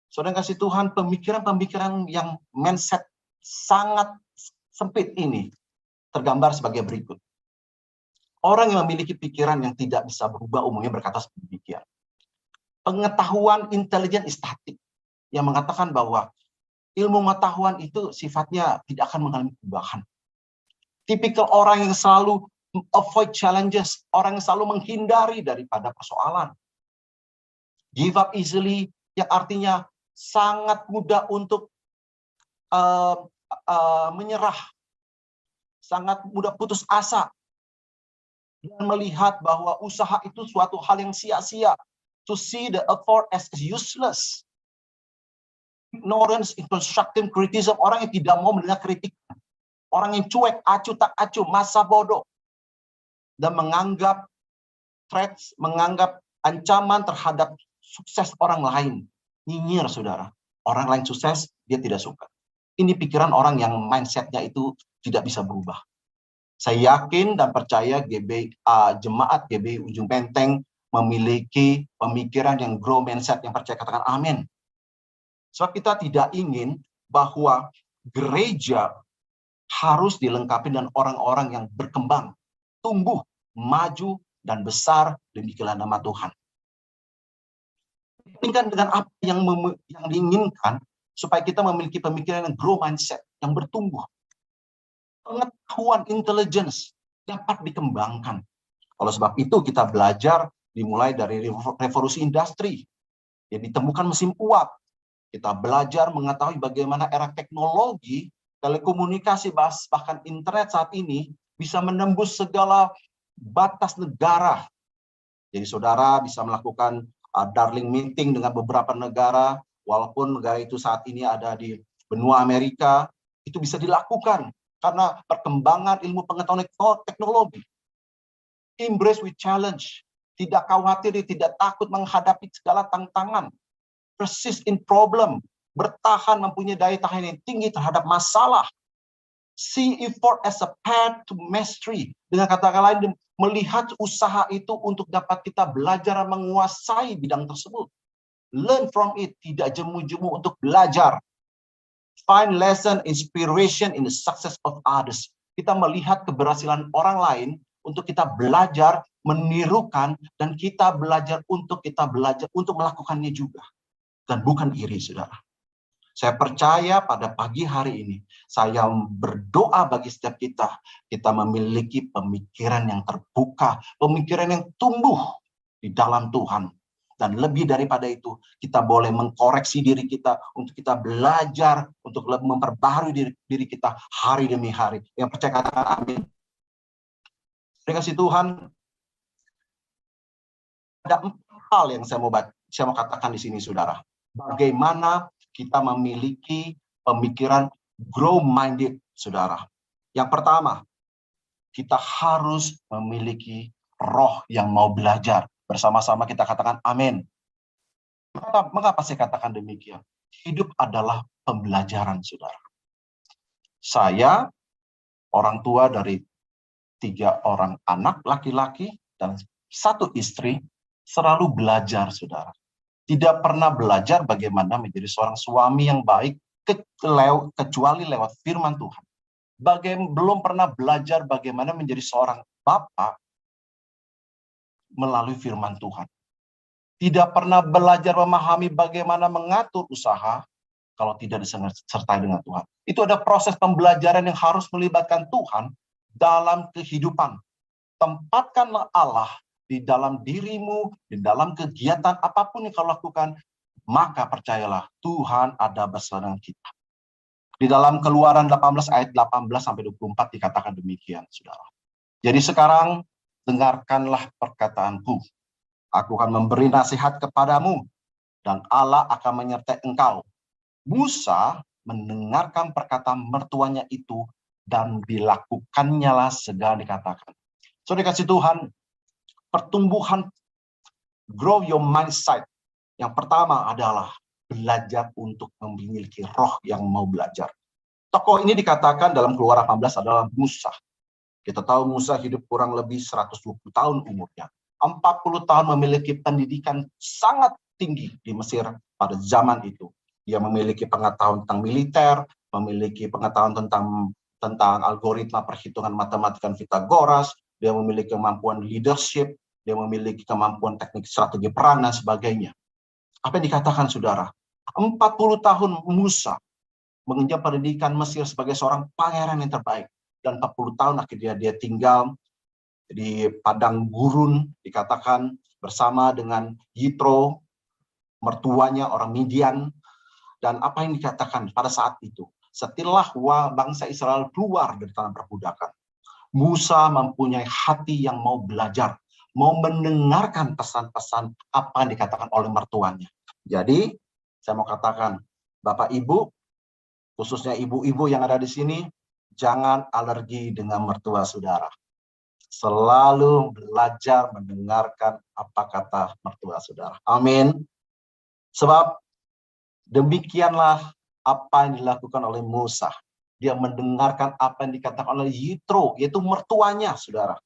Saudara kasih Tuhan, pemikiran-pemikiran yang mindset sangat sempit ini tergambar sebagai berikut. Orang yang memiliki pikiran yang tidak bisa berubah umumnya berkata seperti demikian. Pengetahuan intelijen statik, yang mengatakan bahwa ilmu pengetahuan itu sifatnya tidak akan mengalami perubahan. Tipikal orang yang selalu avoid challenges, orang yang selalu menghindari daripada persoalan. Give up easily, yang artinya sangat mudah untuk menyerah, sangat mudah putus asa. dan melihat bahwa usaha itu suatu hal yang sia-sia. To see the effort as useless. Ignorance in constructive criticism, orang yang tidak mau mendengar kritik. Orang yang cuek, acuh tak acuh, masa bodoh. Dan menganggap threats, menganggap ancaman terhadap sukses orang lain. Nyinyir, saudara. Orang lain sukses, dia tidak suka. Ini pikiran orang yang mindsetnya itu tidak bisa berubah. Saya yakin dan percaya jemaat GBI Ujung Menteng memiliki pemikiran yang grow mindset, yang percaya, katakan amin. Sebab kita tidak ingin bahwa gereja harus dilengkapi dengan orang-orang yang berkembang, tumbuh, maju, dan besar demi kemuliaan nama Tuhan. Dibandingkan dengan apa yang diinginkan, supaya kita memiliki pemikiran yang grow mindset, yang bertumbuh. Pengetahuan, intelligence dapat dikembangkan. Oleh sebab itu kita belajar dimulai dari revolusi industri. Ya, ditemukan mesin uap. Kita belajar mengetahui bagaimana era teknologi, telekomunikasi, bahkan internet saat ini bisa menembus segala batas negara. Jadi saudara bisa melakukan darling meeting dengan beberapa negara, walaupun negara itu saat ini ada di benua Amerika, itu bisa dilakukan karena perkembangan ilmu pengetahuan teknologi. Embrace with challenge. Tidak khawatir, tidak takut menghadapi segala tantangan. Persist in problem. Bertahan, mempunyai daya tahan yang tinggi terhadap masalah. See effort as a path to mastery. Dengan kata lain, melihat usaha itu untuk dapat kita belajar menguasai bidang tersebut. Learn from it. Tidak jemu-jemu untuk belajar. Find lesson, inspiration in the success of others. Kita melihat keberhasilan orang lain untuk kita belajar, menirukan, dan kita belajar untuk melakukannya juga. Dan bukan iri, saudara. Saya percaya pada pagi hari ini, saya berdoa bagi setiap kita memiliki pemikiran yang terbuka, pemikiran yang tumbuh di dalam Tuhan. Dan lebih daripada itu, kita boleh mengkoreksi diri kita untuk kita belajar, untuk memperbaharui diri kita hari demi hari. Yang percaya katakan amin. Terima kasih Tuhan. Ada 4 hal yang saya mau katakan di sini, saudara. Bagaimana kita memiliki pemikiran grow-minded, saudara. Yang pertama, kita harus memiliki roh yang mau belajar. Bersama-sama kita katakan amin. Mengapa saya katakan demikian? Hidup adalah pembelajaran, saudara. Saya, orang tua dari 3 orang anak laki-laki dan 1 istri, selalu belajar, saudara. Tidak pernah belajar bagaimana menjadi seorang suami yang baik, kecuali lewat firman Tuhan. Belum pernah belajar bagaimana menjadi seorang bapak melalui firman Tuhan. Tidak pernah belajar memahami bagaimana mengatur usaha kalau tidak disertai dengan Tuhan. Itu ada proses pembelajaran yang harus melibatkan Tuhan dalam kehidupan. Tempatkanlah Allah di dalam dirimu, di dalam kegiatan apapun yang kau lakukan, maka percayalah Tuhan ada bersama dengan kita. Di dalam Keluaran 18 ayat 18-24 dikatakan demikian, saudara. Jadi sekarang dengarkanlah perkataanku. Aku akan memberi nasihat kepadamu, dan Allah akan menyertai engkau. Musa mendengarkan perkataan mertuanya itu, dan dilakukannya lah segala dikatakan. Saudara kasih Tuhan, pertumbuhan grow your mindset. Yang pertama adalah belajar untuk memiliki roh yang mau belajar. Tokoh ini dikatakan dalam Keluaran 18 adalah Musa. Kita tahu Musa hidup kurang lebih 120 tahun umurnya. 40 tahun memiliki pendidikan sangat tinggi di Mesir pada zaman itu. Dia memiliki pengetahuan tentang militer, memiliki pengetahuan tentang algoritma perhitungan matematika Pythagoras, dia memiliki kemampuan leadership, dia memiliki kemampuan teknik strategi perang dan sebagainya. Apa yang dikatakan saudara? 40 tahun Musa mengenyam pendidikan Mesir sebagai seorang pangeran yang terbaik. Dan 40 tahun akhirnya dia tinggal di padang gurun, dikatakan bersama dengan Yitro, mertuanya orang Midian. Dan apa yang dikatakan pada saat itu? Setelah bangsa Israel keluar dari tanah perbudakan, Musa mempunyai hati yang mau belajar, mau mendengarkan pesan-pesan apa yang dikatakan oleh mertuanya. Jadi, saya mau katakan, Bapak Ibu, khususnya ibu-ibu yang ada di sini, jangan alergi dengan mertua saudara. Selalu belajar mendengarkan apa kata mertua saudara. Amin. Sebab demikianlah apa yang dilakukan oleh Musa. Dia mendengarkan apa yang dikatakan oleh Yitro, yaitu mertuanya, saudara.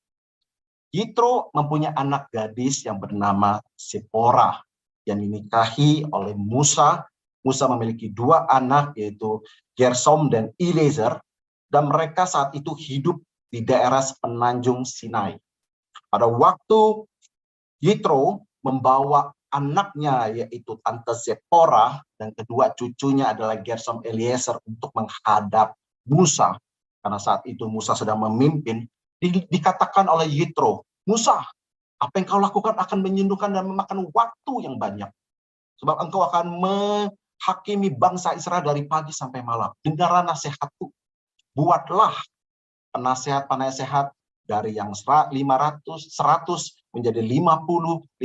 Yitro mempunyai anak gadis yang bernama Sephora, yang dinikahi oleh Musa. Musa memiliki 2 anak, yaitu Gersom dan Eliezer, dan mereka saat itu hidup di daerah sepenanjung Sinai. Pada waktu Yitro membawa anaknya, yaitu Tante Sephora, dan kedua cucunya adalah Gersom Eliezer untuk menghadap Musa, karena saat itu Musa sedang memimpin, dikatakan oleh Yitro, Musa, apa yang kau lakukan akan menyindukan dan memakan waktu yang banyak. Sebab engkau akan menghakimi bangsa Israel dari pagi sampai malam. Dengarlah nasihatku, buatlah penasehat-penasehat dari yang 100 menjadi 50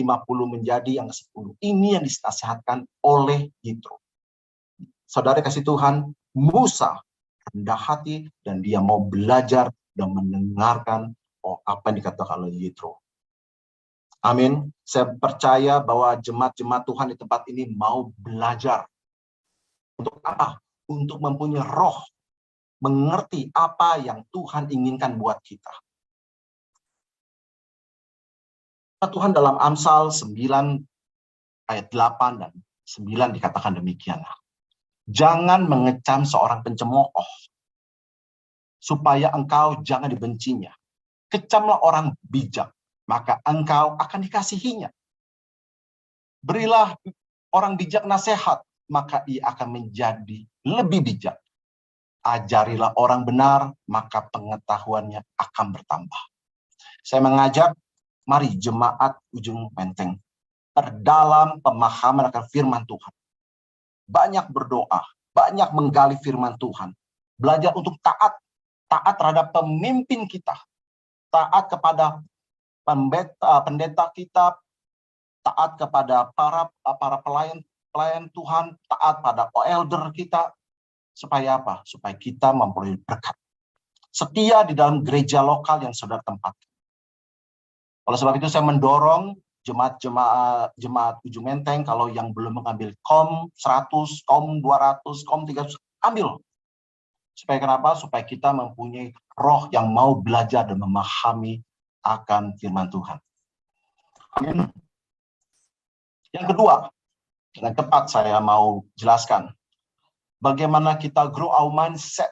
menjadi yang 10. Ini yang dinasihatkan oleh Yitro. Saudara kasih Tuhan, Musa rendah hati dan dia mau belajar dan mendengarkan apa yang dikatakan oleh Yitro. Amin. Saya percaya bahwa jemaat-jemaat Tuhan di tempat ini mau belajar. Untuk apa? Untuk mempunyai roh, mengerti apa yang Tuhan inginkan buat kita. Tuhan dalam Amsal 9 ayat 8 dan 9 dikatakan demikian. Jangan mengecam seorang pencemooh, supaya engkau jangan dibencinya. Kecamlah orang bijak, maka engkau akan dikasihinya. Berilah orang bijak nasihat, maka ia akan menjadi lebih bijak. Ajarilah orang benar, maka pengetahuannya akan bertambah. Saya mengajak, mari jemaat Ujung Menteng, terdalam pemahaman akan firman Tuhan. Banyak berdoa, banyak menggali firman Tuhan. Belajar untuk taat terhadap pemimpin kita. Taat kepada pendeta kita, taat kepada para pelayan Tuhan, taat pada elder kita. Supaya apa? Supaya kita memperoleh berkat. Setia di dalam gereja lokal yang saudara tempatkan. Oleh sebab itu saya mendorong jemaat Ujung Menteng, kalau yang belum mengambil KOM 100, KOM 200, KOM 300, ambil. Supaya kenapa? Supaya kita mempunyai roh yang mau belajar dan memahami akan firman Tuhan. Amin. Yang kedua, dengan cepat saya mau jelaskan bagaimana kita grow our mindset.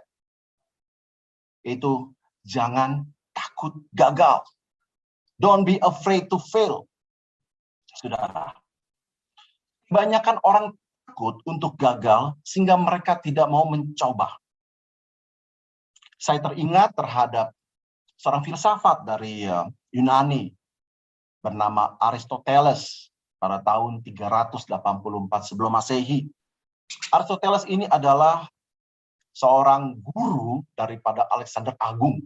Itu jangan takut gagal. Don't be afraid to fail. Saudara, kebanyakan orang takut untuk gagal sehingga mereka tidak mau mencoba. Saya teringat terhadap seorang filsafat dari Yunani bernama Aristoteles pada tahun 384 sebelum Masehi. Aristoteles ini adalah seorang guru daripada Alexander Agung.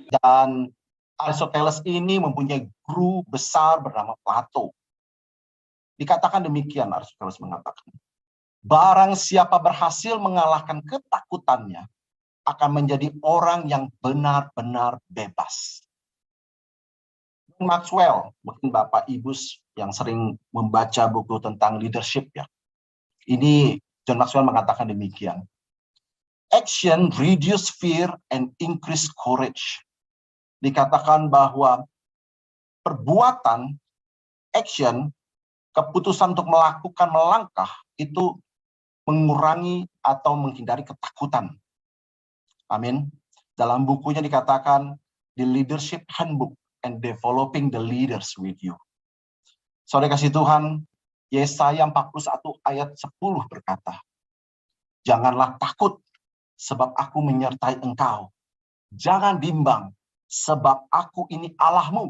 Dan Aristoteles ini mempunyai guru besar bernama Plato. Dikatakan demikian, Aristoteles mengatakan, barang siapa berhasil mengalahkan ketakutannya akan menjadi orang yang benar-benar bebas. Maxwell, mungkin Bapak Ibu yang sering membaca buku tentang leadership ya. Ini John Maxwell mengatakan demikian. Action reduce fear and increase courage. Dikatakan bahwa perbuatan, action, keputusan untuk melakukan melangkah itu mengurangi atau menghindari ketakutan. Amin. Dalam bukunya dikatakan The Leadership Handbook and Developing the Leaders with You. Saudara kasih Tuhan, Yesaya 41 ayat 10 berkata, janganlah takut sebab aku menyertai engkau. Jangan bimbang sebab aku ini Allahmu.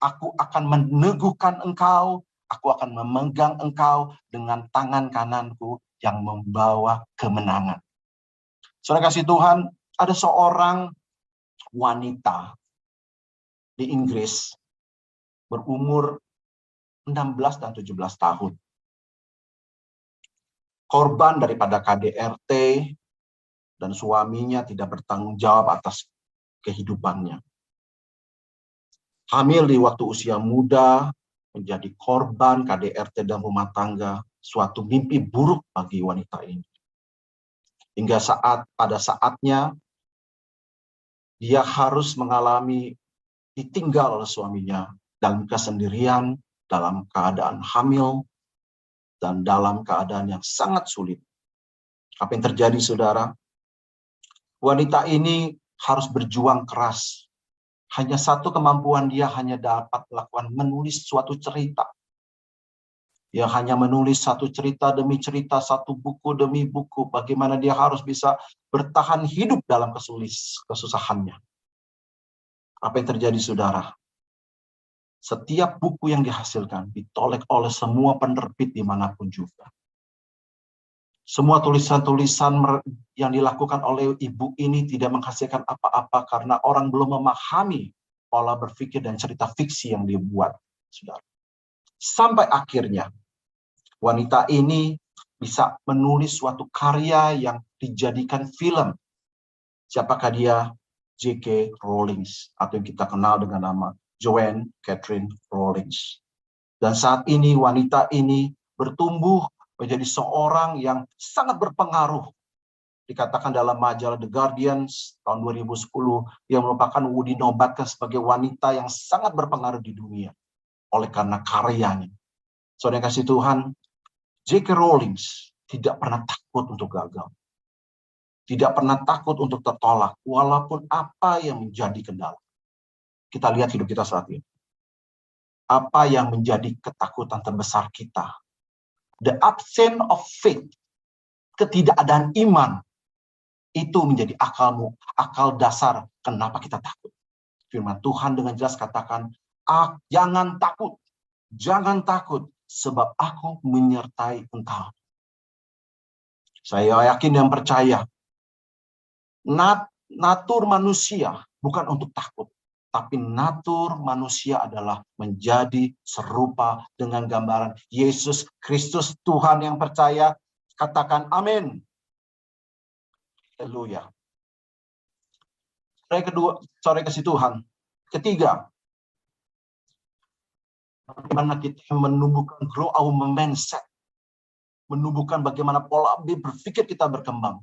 Aku akan meneguhkan engkau, aku akan memegang engkau dengan tangan kananku yang membawa kemenangan. Saudara kasih Tuhan, Ada seorang wanita di Inggris berumur 16 dan 17 tahun. Korban daripada KDRT dan suaminya tidak bertanggung jawab atas kehidupannya. Hamil di waktu usia muda, menjadi korban KDRT dan rumah tangga, suatu mimpi buruk bagi wanita ini. Hingga pada saatnya dia harus mengalami ditinggal oleh suaminya dalam kesendirian, dalam keadaan hamil, dan dalam keadaan yang sangat sulit. Apa yang terjadi, saudara? Wanita ini harus berjuang keras. Hanya satu kemampuan dia hanya dapat melakukan menulis suatu cerita. Dia hanya menulis satu cerita demi cerita, satu buku demi buku. Bagaimana dia harus bisa bertahan hidup dalam kesusahannya. Apa yang terjadi, saudara? Setiap buku yang dihasilkan ditolak oleh semua penerbit dimanapun juga. Semua tulisan-tulisan yang dilakukan oleh ibu ini tidak menghasilkan apa-apa karena orang belum memahami pola berpikir dan cerita fiksi yang dibuat, saudara. Sampai akhirnya wanita ini bisa menulis suatu karya yang dijadikan film. Siapakah dia? J.K. Rowling, atau yang kita kenal dengan nama Joanne Catherine Rowling. Dan saat ini wanita ini bertumbuh menjadi seorang yang sangat berpengaruh. Dikatakan dalam majalah The Guardian tahun 2010, yang merupakan dinobatkan sebagai wanita yang sangat berpengaruh di dunia oleh karena karyanya. Saudara yang kasih Tuhan, J.K. Rowling tidak pernah takut untuk gagal. Tidak pernah takut untuk tertolak, walaupun apa yang menjadi kendala. Kita lihat hidup kita saat ini. Apa yang menjadi ketakutan terbesar kita? The absence of faith, ketidakadaan iman, itu menjadi akal dasar kenapa kita takut. Firman Tuhan dengan jelas katakan, jangan takut, sebab aku menyertai engkau. Saya yakin dan percaya, natur manusia bukan untuk takut, tapi natur manusia adalah menjadi serupa dengan gambaran Yesus Kristus. Tuhan yang percaya, katakan amin. Haleluya. Saudara kasih Tuhan. Ketiga, bagaimana kita menumbuhkan grow our mindset, menumbuhkan bagaimana pola berpikir kita berkembang.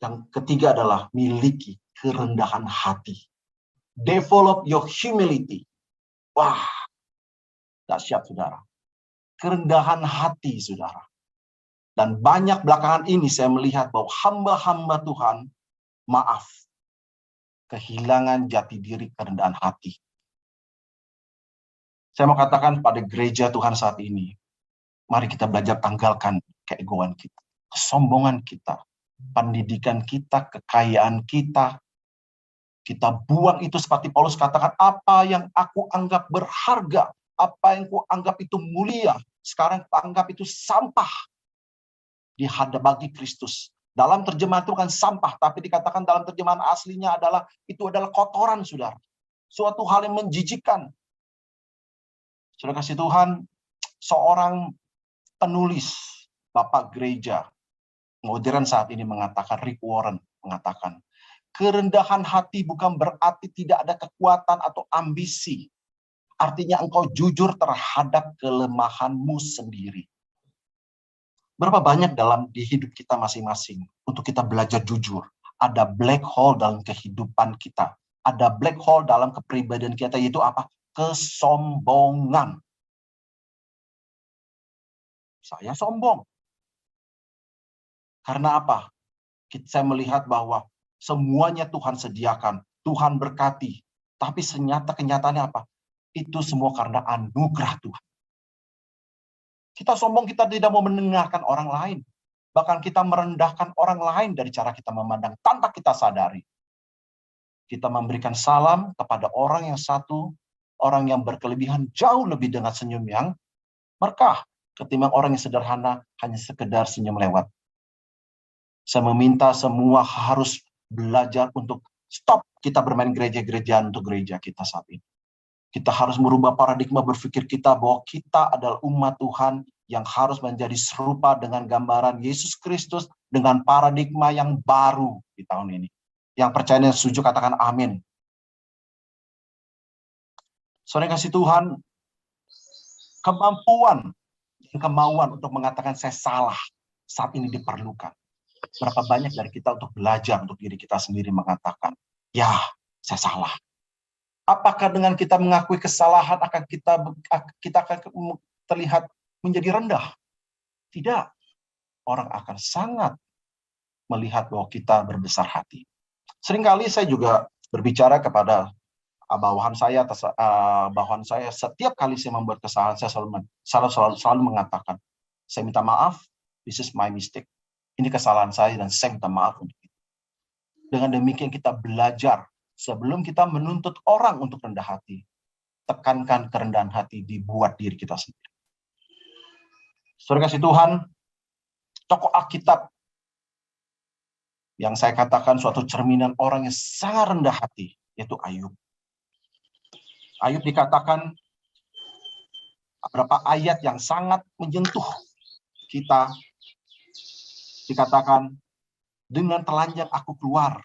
Yang ketiga adalah miliki kerendahan hati. Develop your humility. Wah, dahsyat, saudara. Kerendahan hati, saudara. Dan banyak belakangan ini saya melihat bahwa hamba-hamba Tuhan, maaf, kehilangan jati diri kerendahan hati. Saya mau katakan pada gereja Tuhan saat ini, mari kita belajar tanggalkan keegoan kita, kesombongan kita, pendidikan kita, kekayaan kita. Kita buang itu seperti Paulus katakan, apa yang aku anggap berharga, apa yang aku anggap itu mulia, sekarang aku anggap itu sampah di hadapan bagi Kristus. Dalam terjemahan itu bukan sampah, tapi dikatakan dalam terjemahan aslinya itu adalah kotoran, saudara. Suatu hal yang menjijikkan. Saudara kasih Tuhan, seorang penulis, Bapak Gereja modern saat ini mengatakan, Rick Warren mengatakan, kerendahan hati bukan berarti tidak ada kekuatan atau ambisi. Artinya engkau jujur terhadap kelemahanmu sendiri. Berapa banyak di hidup kita masing-masing untuk kita belajar jujur. Ada black hole dalam kehidupan kita. Ada black hole dalam kepribadian kita, yaitu apa? Kesombongan. Saya sombong. Karena apa? Saya melihat bahwa semuanya Tuhan sediakan, Tuhan berkati. Tapi kenyataannya apa? Itu semua karena anugerah Tuhan. Kita sombong, kita tidak mau mendengarkan orang lain. Bahkan kita merendahkan orang lain dari cara kita memandang tanpa kita sadari. Kita memberikan salam kepada orang yang satu, orang yang berkelebihan jauh lebih dengan senyum yang berkah. Ketimbang orang yang sederhana hanya sekedar senyum lewat. Saya meminta semua harus belajar untuk stop kita bermain gereja-gerejaan untuk gereja kita saat ini. Kita harus merubah paradigma berpikir kita bahwa kita adalah umat Tuhan yang harus menjadi serupa dengan gambaran Yesus Kristus dengan paradigma yang baru di tahun ini. Yang percaya dan setuju katakan amin. Saudara kasih Tuhan, kemampuan dan kemauan untuk mengatakan saya salah saat ini diperlukan. Berapa banyak dari kita untuk belajar untuk diri kita sendiri mengatakan, ya saya salah. Apakah dengan kita mengakui kesalahan akan kita akan terlihat menjadi rendah? Tidak. Orang akan sangat melihat bahwa kita berbesar hati. Seringkali saya juga berbicara kepada bawahan saya setiap kali saya membuat kesalahan, saya selalu mengatakan, saya minta maaf, this is my mistake. Ini kesalahan saya dan saya minta maaf untuk itu. Dengan demikian kita belajar. Sebelum kita menuntut orang untuk rendah hati, tekankan kerendahan hati dibuat diri kita sendiri. Saudara kasih Tuhan, tokoh Alkitab yang saya katakan suatu cerminan orang yang sangat rendah hati, yaitu Ayub. Ayub dikatakan beberapa ayat yang sangat menyentuh kita. Dikatakan, dengan telanjang aku keluar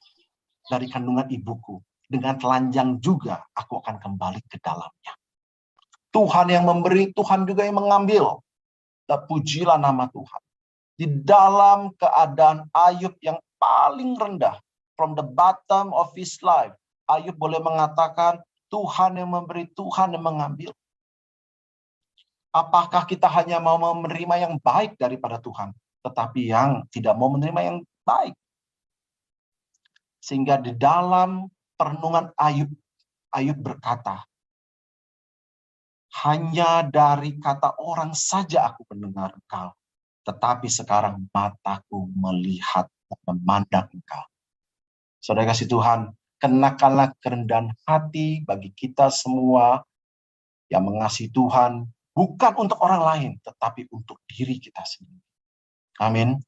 dari kandungan ibuku. Dengan telanjang juga aku akan kembali ke dalamnya. Tuhan yang memberi, Tuhan juga yang mengambil. Dan pujilah nama Tuhan. Di dalam keadaan Ayub yang paling rendah, from the bottom of his life, Ayub boleh mengatakan, Tuhan yang memberi, Tuhan yang mengambil. Apakah kita hanya mau menerima yang baik daripada Tuhan, tetapi yang tidak mau menerima yang baik? Sehingga di dalam perenungan Ayub, Ayub berkata, hanya dari kata orang saja aku mendengar engkau, tetapi sekarang mataku melihat dan memandang engkau. Saudara kasih Tuhan, kenakanlah kerendahan hati bagi kita semua yang mengasihi Tuhan, bukan untuk orang lain, tetapi untuk diri kita sendiri. Amin.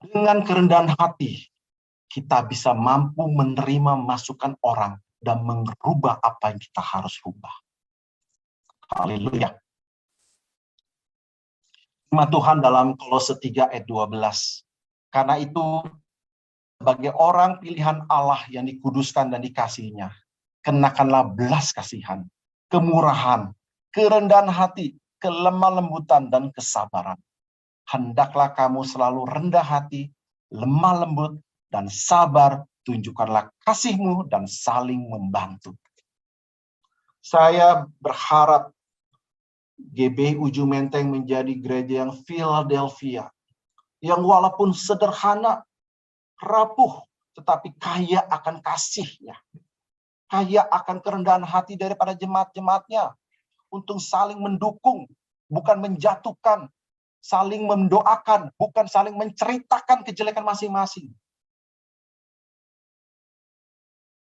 Dengan kerendahan hati, kita bisa mampu menerima masukan orang dan merubah apa yang kita harus rubah. Haleluya. Firman Tuhan dalam Kolose 3 ayat 12. Karena itu, sebagai orang pilihan Allah yang dikuduskan dan dikasihinya, kenakanlah belas kasihan, kemurahan, kerendahan hati, kelemah lembutan, dan kesabaran. Hendaklah kamu selalu rendah hati, lemah lembut, dan sabar, tunjukkanlah kasihmu dan saling membantu. Saya berharap GBI Ujung Menteng menjadi gereja yang Philadelphia, yang walaupun sederhana, rapuh, tetapi kaya akan kasihnya, kaya akan kerendahan hati daripada jemaat-jemaatnya, untuk saling mendukung, bukan menjatuhkan, saling mendoakan, bukan saling menceritakan kejelekan masing-masing.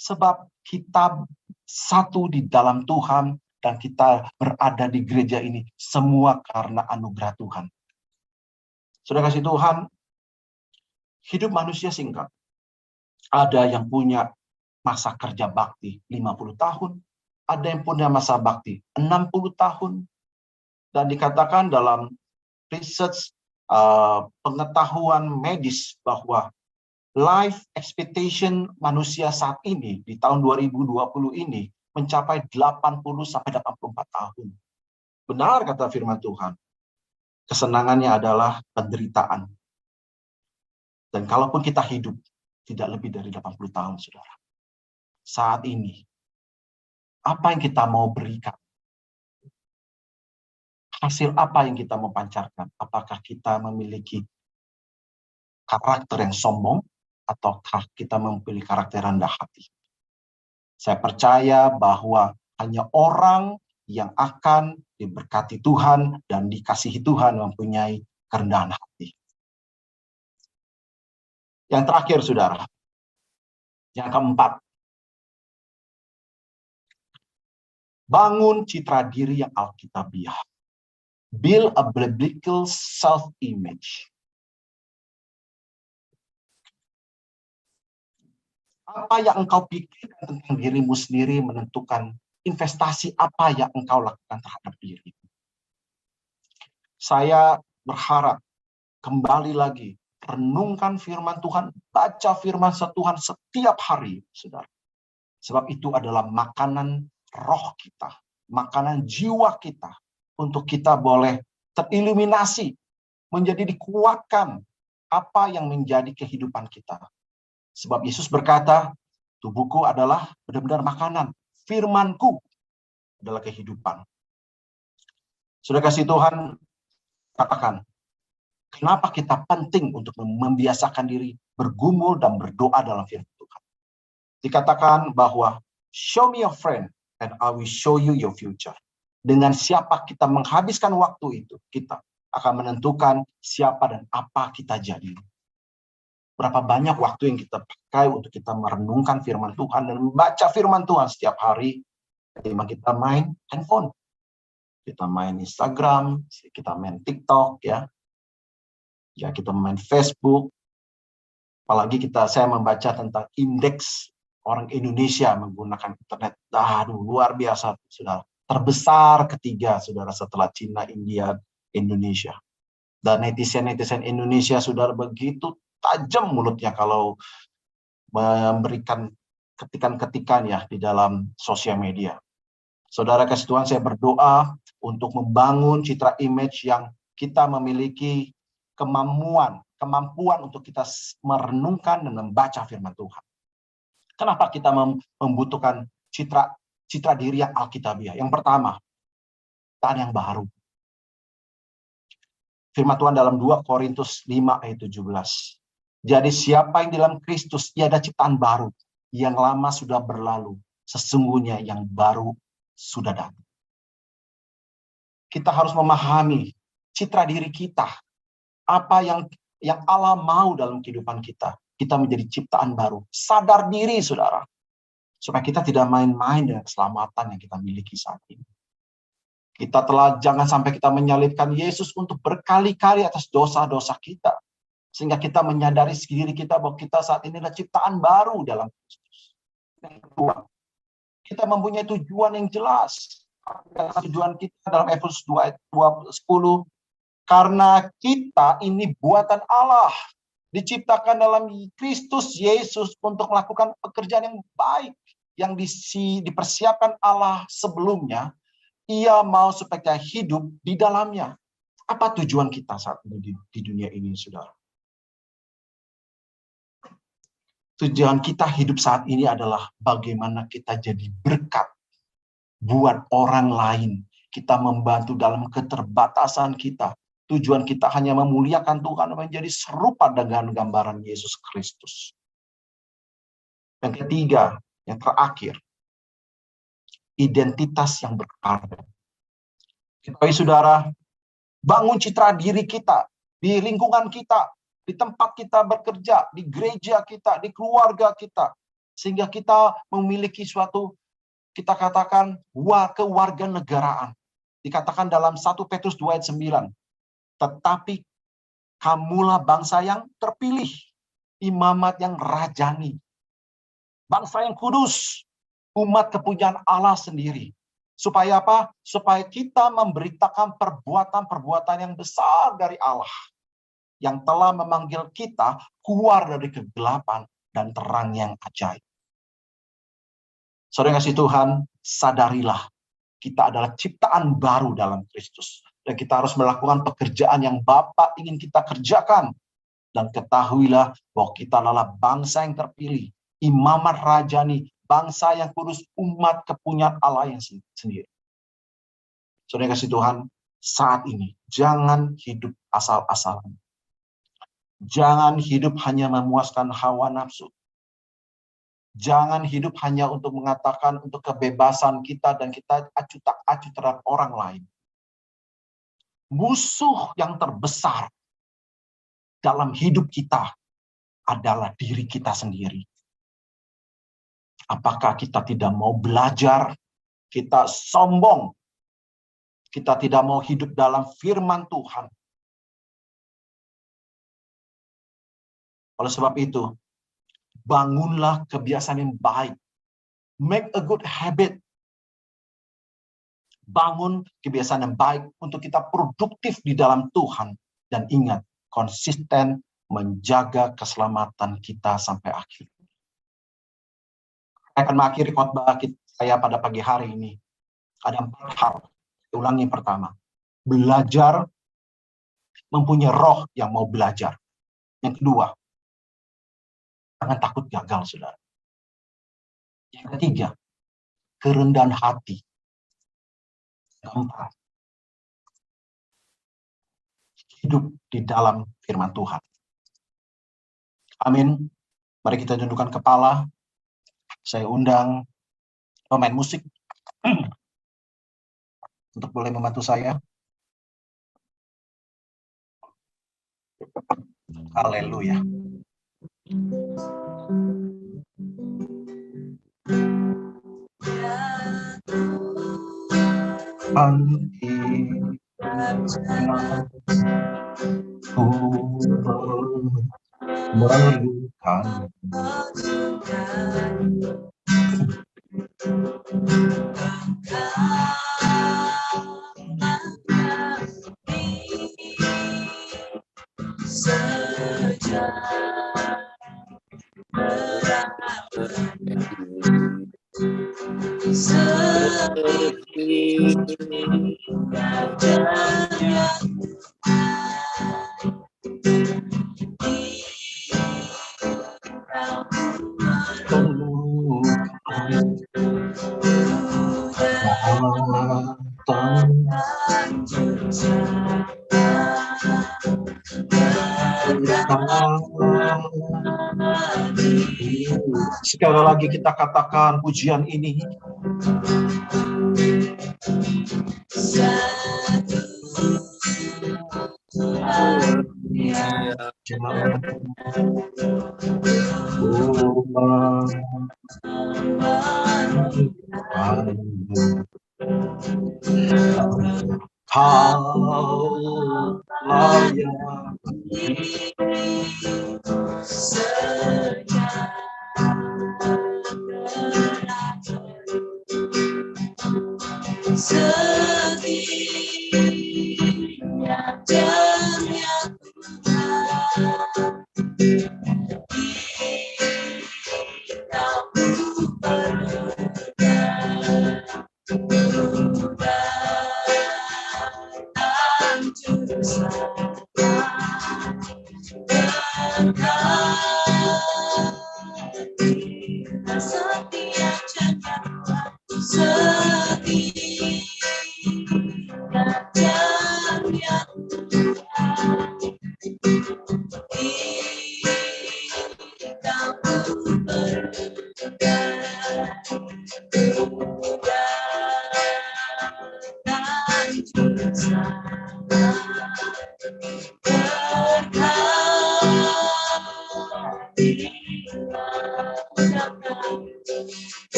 Sebab kita satu di dalam Tuhan dan kita berada di gereja ini semua karena anugerah Tuhan. Saudara kasih Tuhan, hidup manusia singkat. Ada yang punya masa kerja bakti 50 tahun, ada yang punya masa bakti 60 tahun. Dan dikatakan dalam research pengetahuan medis bahwa life expectation manusia saat ini di tahun 2020 ini mencapai 80 sampai 84 tahun. Benar kata firman Tuhan. Kesenangannya adalah penderitaan. Dan kalaupun kita hidup tidak lebih dari 80 tahun, Saudara. Saat ini apa yang kita mau berikan? Hasil apa yang kita mau pancarkan? Apakah kita memiliki karakter yang sombong ataukah kita memiliki karakter rendah hati? Saya percaya bahwa hanya orang yang akan diberkati Tuhan dan dikasihi Tuhan mempunyai kerendahan hati. Yang terakhir, Saudara. Yang keempat. Bangun citra diri yang alkitabiah. Build a biblical self-image. Apa yang engkau pikirkan tentang dirimu sendiri menentukan investasi apa yang engkau lakukan terhadap diri. Saya berharap kembali lagi, renungkan firman Tuhan, baca firman Tuhan setiap hari, saudara. Sebab itu adalah makanan roh kita, makanan jiwa kita, untuk kita boleh teriluminasi, menjadi dikuatkan apa yang menjadi kehidupan kita. Sebab Yesus berkata, tubuhku adalah benar-benar makanan, firmanku adalah kehidupan. Sudah kasih Tuhan, katakan, kenapa kita penting untuk membiasakan diri bergumul dan berdoa dalam firman Tuhan. Dikatakan bahwa show me your friend and I will show you your future. Dengan siapa kita menghabiskan waktu itu, kita akan menentukan siapa dan apa kita jadi. Berapa banyak waktu yang kita pakai untuk kita merenungkan firman Tuhan dan membaca firman Tuhan setiap hari, ketimbang kita main handphone. Kita main Instagram, kita main TikTok, ya kita main Facebook. Apalagi saya membaca tentang indeks orang Indonesia menggunakan internet. Aduh, luar biasa, saudara. Terbesar ketiga, saudara, setelah Cina, India, Indonesia. Dan netizen Indonesia, saudara, begitu tajam mulutnya kalau memberikan ketikan-ketikan ya di dalam sosial media. Saudara kasih Tuhan, saya berdoa untuk membangun citra image yang kita memiliki kemampuan untuk kita merenungkan dan membaca firman Tuhan. Kenapa kita membutuhkan citra diri yang alkitabiah? Yang pertama, ciptaan yang baru. Firman Tuhan dalam 2 Korintus 5 ayat 17. Jadi siapa yang dalam Kristus, ia ada ciptaan baru. Yang lama sudah berlalu, sesungguhnya yang baru sudah datang. Kita harus memahami citra diri kita. Apa yang Allah mau dalam kehidupan kita. Kita menjadi ciptaan baru. Sadar diri, saudara. Supaya kita tidak main-main dengan keselamatan yang kita miliki saat ini. Jangan sampai kita menyalibkan Yesus untuk berkali-kali atas dosa-dosa kita. Sehingga kita menyadari diri kita bahwa kita saat ini adalah ciptaan baru dalam Kristus. Yang kedua, kita mempunyai tujuan yang jelas. Tujuan kita dalam Efesus 2 ayat 10. Karena kita ini buatan Allah, diciptakan dalam Kristus Yesus untuk melakukan pekerjaan yang baik, yang dipersiapkan Allah sebelumnya. Ia mau supaya hidup di dalamnya. Apa tujuan kita saat ini di dunia ini, saudara? Tujuan kita hidup saat ini adalah bagaimana kita jadi berkat buat orang lain. Kita membantu dalam keterbatasan kita. Tujuan kita hanya memuliakan Tuhan, menjadi serupa dengan gambaran Yesus Kristus. Yang ketiga, yang terakhir, identitas yang berharga. Ketahui saudara, bangun citra diri kita, di lingkungan kita, di tempat kita bekerja, di gereja kita, di keluarga kita. Sehingga kita memiliki suatu, kita katakan, kewarganegaraan. Dikatakan dalam 1 Petrus 2 ayat 9. Tetapi kamulah bangsa yang terpilih, imamat yang rajani, bangsa yang kudus, umat kepunyaan Allah sendiri. Supaya apa? Supaya kita memberitakan perbuatan-perbuatan yang besar dari Allah, yang telah memanggil kita keluar dari kegelapan dan terang yang ajaib. Saudara kasih Tuhan, sadarilah kita adalah ciptaan baru dalam Kristus. Dan kita harus melakukan pekerjaan yang Bapa ingin kita kerjakan. Dan ketahuilah bahwa kita adalah bangsa yang terpilih, imamat rajani, bangsa yang kudus, umat kepunyaan Allah yang sendiri. Saudara kasih Tuhan, saat ini jangan hidup asal-asalan. Jangan hidup hanya memuaskan hawa nafsu. Jangan hidup hanya untuk mengatakan untuk kebebasan kita dan kita acuh tak acuh terhadap orang lain. Musuh yang terbesar dalam hidup kita adalah diri kita sendiri. Apakah kita tidak mau belajar? Kita sombong. Kita tidak mau hidup dalam firman Tuhan. Oleh sebab itu, Bangunlah kebiasaan yang baik. Make a good habit. Bangun kebiasaan yang baik untuk kita produktif di dalam Tuhan. Dan ingat, konsisten menjaga keselamatan kita sampai akhir. Saya akan mengakhiri khotbah saya pada pagi hari ini. Ada 4 hal. Saya ulangi yang pertama. Belajar, mempunyai roh yang mau belajar. Yang kedua, jangan takut gagal, saudara. Yang ketiga, kerendahan hati. Keempat, hidup di dalam firman Tuhan. Amin. Mari kita tundukkan kepala. Saya undang pemain musik untuk boleh membantu saya. Haleluya. Sekali lagi kita katakan pujian ini.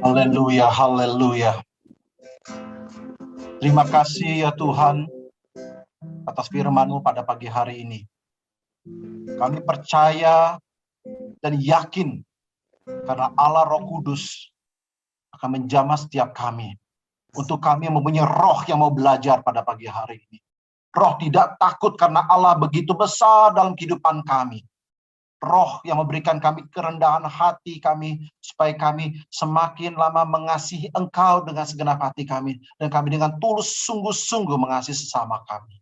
Haleluya, haleluya. Terima kasih ya Tuhan atas firman-Mu pada pagi hari ini. Kami percaya dan yakin karena Allah Roh Kudus akan menjamah setiap kami. Untuk kami mempunyai roh yang mau belajar pada pagi hari ini. Roh tidak takut karena Allah begitu besar dalam kehidupan kami. Roh yang memberikan kami kerendahan hati kami, supaya kami semakin lama mengasihi Engkau dengan segenap hati kami, dan kami dengan tulus sungguh-sungguh mengasihi sesama kami.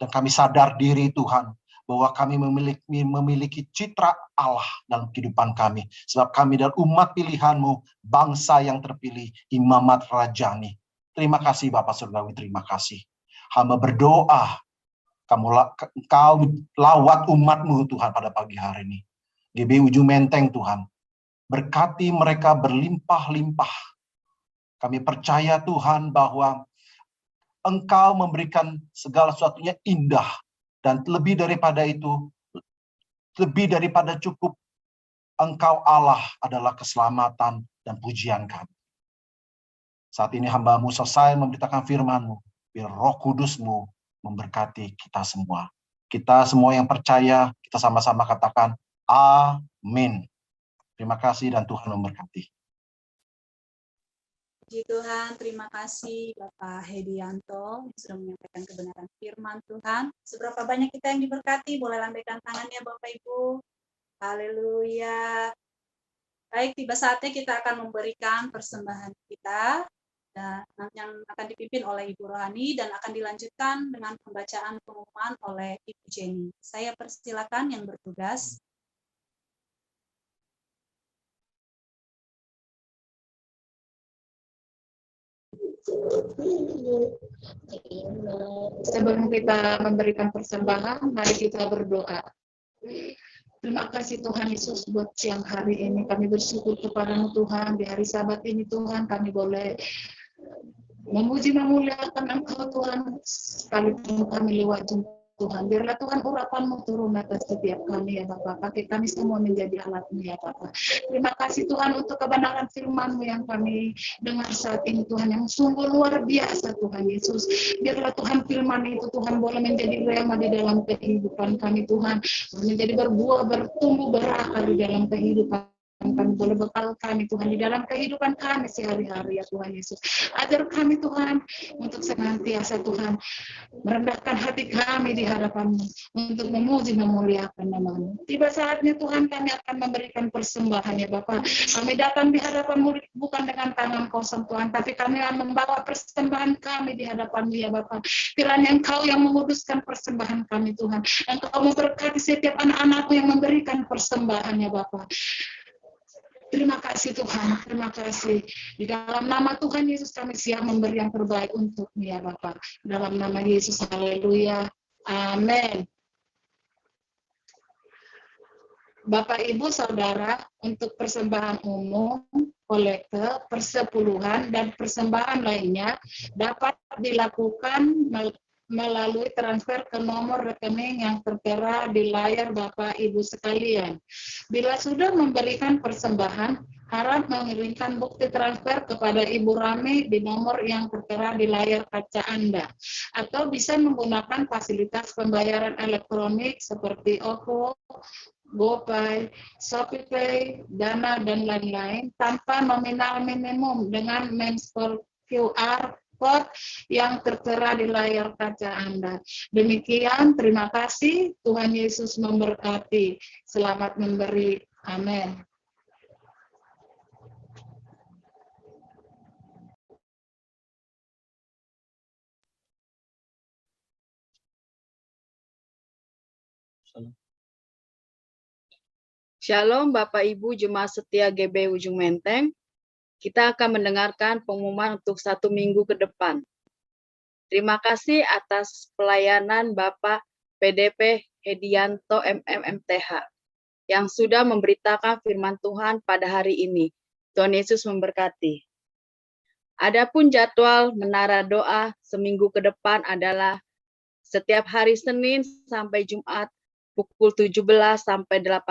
Dan kami sadar diri Tuhan, bahwa kami memiliki citra Allah dalam kehidupan kami, sebab kami dan umat pilihan-Mu, bangsa yang terpilih, imamat rajani. Terima kasih Bapak Surgawi, terima kasih. Hamba berdoa, Engkau lawat umat-Mu Tuhan pada pagi hari ini. GBI Ujung Menteng Tuhan, berkati mereka berlimpah-limpah. Kami percaya Tuhan bahwa Engkau memberikan segala sesuatunya indah, dan lebih daripada itu, lebih daripada cukup, Engkau Allah adalah keselamatan dan pujian kami. Saat ini hamba-Mu selesai memberitakan firman-Mu, biar Roh Kudus-Mu memberkati kita semua. Kita semua yang percaya, kita sama-sama katakan amin. Terima kasih dan Tuhan memberkati. Puji Tuhan, terima kasih Bapak Hedianto yang sudah menyampaikan kebenaran firman Tuhan. Seberapa banyak kita yang diberkati, boleh lambaikan tangannya Bapak Ibu. Haleluya. Baik, tiba saatnya kita akan memberikan persembahan kita dan yang akan dipimpin oleh Ibu Rohani dan akan dilanjutkan dengan pembacaan pengumuman oleh Ibu Jenny. Saya persilakan yang bertugas. Sebelum kita memberikan persembahan, mari kita berdoa. Terima kasih Tuhan Yesus buat siang hari ini. Kami bersyukur kepada-Mu Tuhan. Di hari Sabat ini Tuhan kami boleh memuji memuliakan Engkau Tuhan. Sekalipun kami lewat Tuhan, biarlah Tuhan urapan-Mu turun atas setiap kami ya Bapak. Pakai kami semua menjadi alat-Mu ya Bapak. Terima kasih Tuhan untuk kebenaran firman-Mu yang kami dengar saat ini Tuhan, yang sungguh luar biasa Tuhan Yesus. Biarlah Tuhan firman itu Tuhan boleh menjadi rema di dalam kehidupan kami Tuhan, menjadi berbuah, bertumbuh, berakar di dalam kehidupan kami, boleh bekal kami Tuhan di dalam kehidupan kami sehari-hari ya Tuhan Yesus. Ajar kami Tuhan untuk senantiasa Tuhan merendahkan hati kami di hadapan-Mu untuk memuji memuliakan nama-Mu. Tiba saatnya Tuhan kami akan memberikan persembahan ya Bapak. Kami datang di hadapan-Mu bukan dengan tangan kosong Tuhan, tapi kami akan membawa persembahan kami di hadapan-Mu ya Bapak. Kiranya Engkau yang menguduskan persembahan kami Tuhan. Engkau memberkati setiap anak-anak-Mu yang memberikan persembahan ya Bapak. Terima kasih Tuhan, terima kasih. Di dalam nama Tuhan Yesus kami siap memberi yang terbaik untuk-Mu ya Bapak. Dalam nama Yesus, haleluya, amin. Bapak, Ibu, Saudara, untuk persembahan umum, kolekte, persepuluhan, dan persembahan lainnya dapat dilakukan melalui transfer ke nomor rekening yang tertera di layar Bapak Ibu sekalian. Bila sudah memberikan persembahan, harap mengirimkan bukti transfer kepada Ibu Rami di nomor yang tertera di layar kaca Anda. Atau bisa menggunakan fasilitas pembayaran elektronik seperti OVO, GoPay, ShopeePay, Dana, dan lain-lain tanpa nominal minimum dengan menskor QR code yang tertera di layar kaca Anda. Demikian, terima kasih. Tuhan Yesus memberkati. Selamat memberi. Amin. Shalom Bapak Ibu Jemaat Setia GBI Ujung Menteng. Kita akan mendengarkan pengumuman untuk 1 minggu ke depan. Terima kasih atas pelayanan Bapak PDP Hedianto MMMTH yang sudah memberitakan firman Tuhan pada hari ini. Tuhan Yesus memberkati. Adapun jadwal menara doa seminggu ke depan adalah setiap hari Senin sampai Jumat pukul 17 sampai 18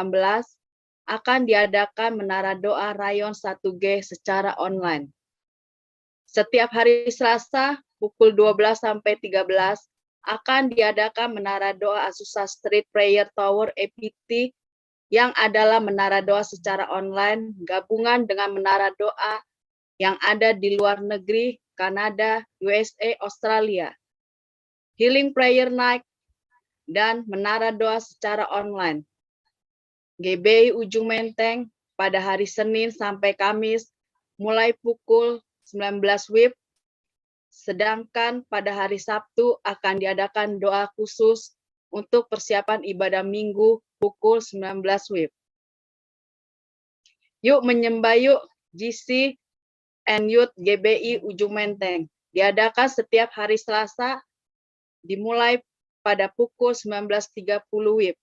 akan diadakan menara doa rayon 1G secara online. Setiap hari Selasa pukul 12 sampai 13 akan diadakan menara doa Azusa Street Prayer Tower EPT yang adalah menara doa secara online gabungan dengan menara doa yang ada di luar negeri, Kanada, USA, Australia. Healing Prayer Night dan menara doa secara online. GBI Ujung Menteng pada hari Senin sampai Kamis mulai pukul 19 WIB, sedangkan pada hari Sabtu akan diadakan doa khusus untuk persiapan ibadah Minggu pukul 19 WIB. Yuk menyembah yuk, GC and Youth GBI Ujung Menteng. Diadakan setiap hari Selasa dimulai pada pukul 19.30 WIB.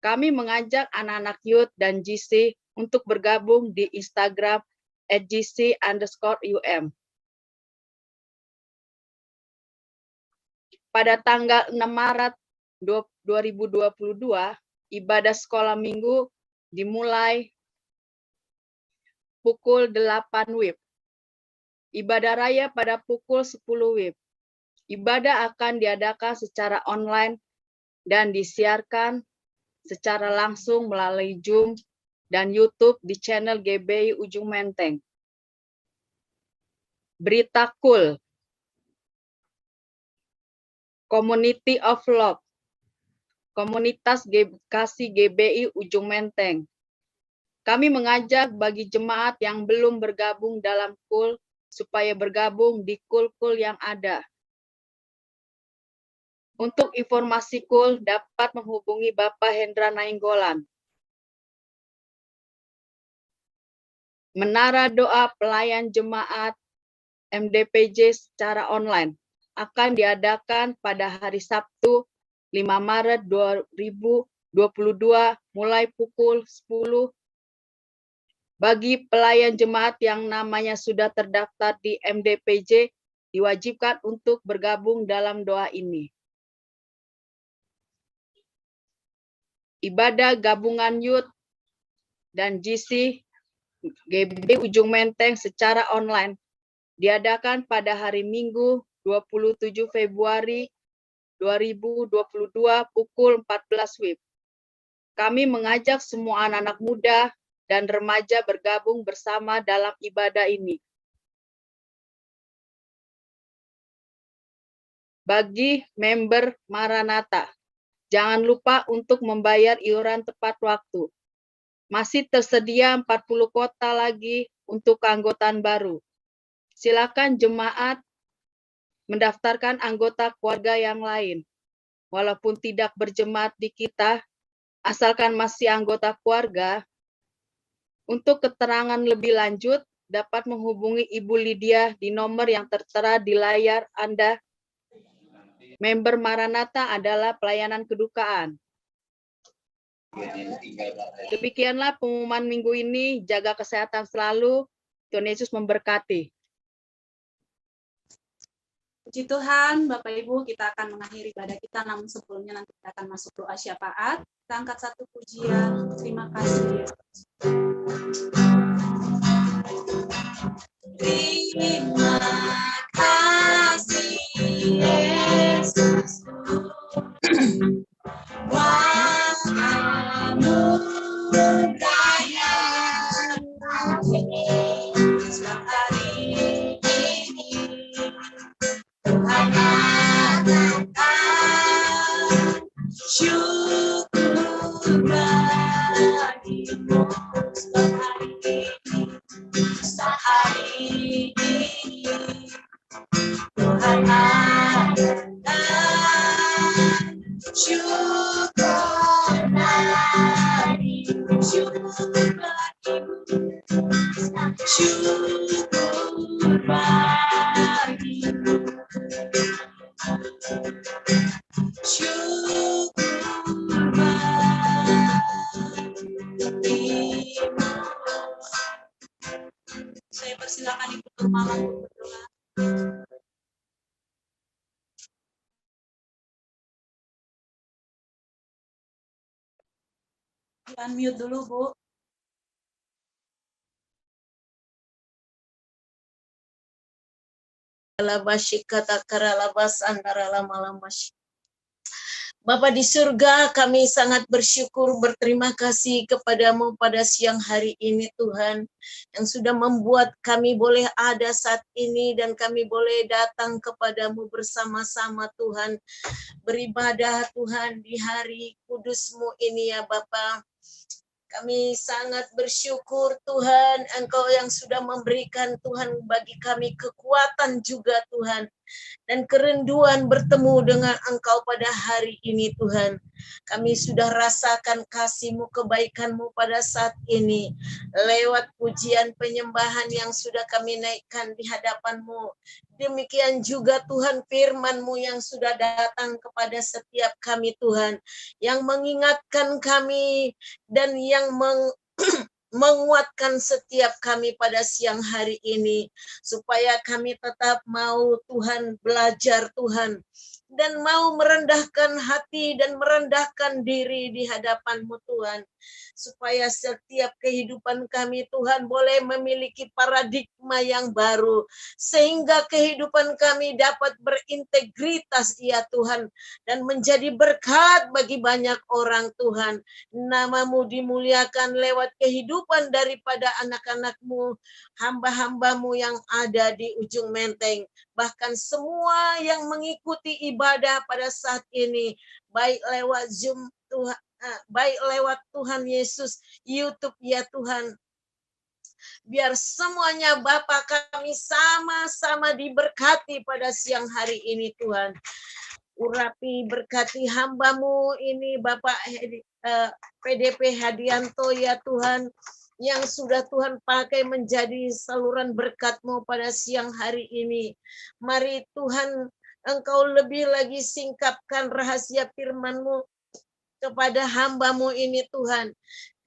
Kami mengajak anak-anak youth dan GC untuk bergabung di Instagram @gc_um. Pada tanggal 6 Maret 2022, ibadah sekolah minggu dimulai pukul 8 WIB. Ibadah raya pada pukul 10 WIB. Ibadah akan diadakan secara online dan disiarkan secara langsung melalui Zoom dan YouTube di channel GBI Ujung Menteng. Berita Cool, Community of Love, Komunitas Kasih GBI Ujung Menteng. Kami mengajak bagi jemaat yang belum bergabung dalam Cool supaya bergabung di Cool yang ada. Untuk informasi Cool dapat menghubungi Bapak Hendra Nainggolan. Menara doa pelayan jemaat MDPJ secara online akan diadakan pada hari Sabtu 5 Maret 2022 mulai pukul 10. Bagi pelayan jemaat yang namanya sudah terdaftar di MDPJ diwajibkan untuk bergabung dalam doa ini. Ibadah gabungan youth dan GC GB Ujung Menteng secara online diadakan pada hari Minggu 27 Februari 2022 pukul 14 WIB. Kami mengajak semua anak-anak muda dan remaja bergabung bersama dalam ibadah ini. Bagi member Maranatha, jangan lupa untuk membayar iuran tepat waktu. Masih tersedia 40 kota lagi untuk keanggotaan baru. Silakan jemaat mendaftarkan anggota keluarga yang lain. Walaupun tidak berjemaat di kita, asalkan masih anggota keluarga, untuk keterangan lebih lanjut dapat menghubungi Ibu Lydia di nomor yang tertera di layar Anda. Member Maranatha adalah pelayanan kedukaan. Demikianlah pengumuman minggu ini. Jaga kesehatan selalu. Tuhan Yesus memberkati. Puji Tuhan, Bapak Ibu, kita akan mengakhiri ibadah kita, namun sebelumnya nanti kita akan masuk doa syafaat. Kita angkat satu pujian. Terima kasih, Yesus. Terima kasih, Yesus. Saya persilakan Ibu Turmala untuk berdoa. Unmute dulu, Bu. Bapa di surga, kami sangat bersyukur, berterima kasih kepadamu pada siang hari ini Tuhan, yang sudah membuat kami boleh ada saat ini dan kami boleh datang kepadamu bersama-sama Tuhan, beribadah Tuhan di hari kudus-Mu ini ya Bapa. Kami sangat bersyukur Tuhan, Engkau yang sudah memberikan Tuhan bagi kami kekuatan juga Tuhan, dan kerinduan bertemu dengan Engkau pada hari ini Tuhan. Kami sudah rasakan kasih-Mu, kebaikan-Mu pada saat ini, lewat pujian penyembahan yang sudah kami naikkan di hadapan-Mu Demikian juga Tuhan firman-Mu yang sudah datang kepada setiap kami Tuhan, yang mengingatkan kami dan yang menguatkan setiap kami pada siang hari ini, supaya kami tetap mau Tuhan belajar Tuhan, dan mau merendahkan hati dan merendahkan diri di hadapan-Mu Tuhan, supaya setiap kehidupan kami Tuhan boleh memiliki paradigma yang baru, sehingga kehidupan kami dapat berintegritas ya Tuhan, dan menjadi berkat bagi banyak orang Tuhan. Nama-Mu dimuliakan lewat kehidupan daripada anak-anak-Mu, hamba-hamba-Mu yang ada di ujung menteng, bahkan semua yang mengikuti ibadah pada saat ini, baik lewat Zoom Tuhan, baik lewat Tuhan Yesus YouTube ya Tuhan. Biar semuanya Bapa kami sama-sama diberkati pada siang hari ini Tuhan. Urapi berkati hamba-Mu ini Bapak PDP Hadianto ya Tuhan, yang sudah Tuhan pakai menjadi saluran berkat-Mu pada siang hari ini. Mari Tuhan, Engkau lebih lagi singkapkan rahasia firman-Mu kepada hamba-Mu ini Tuhan.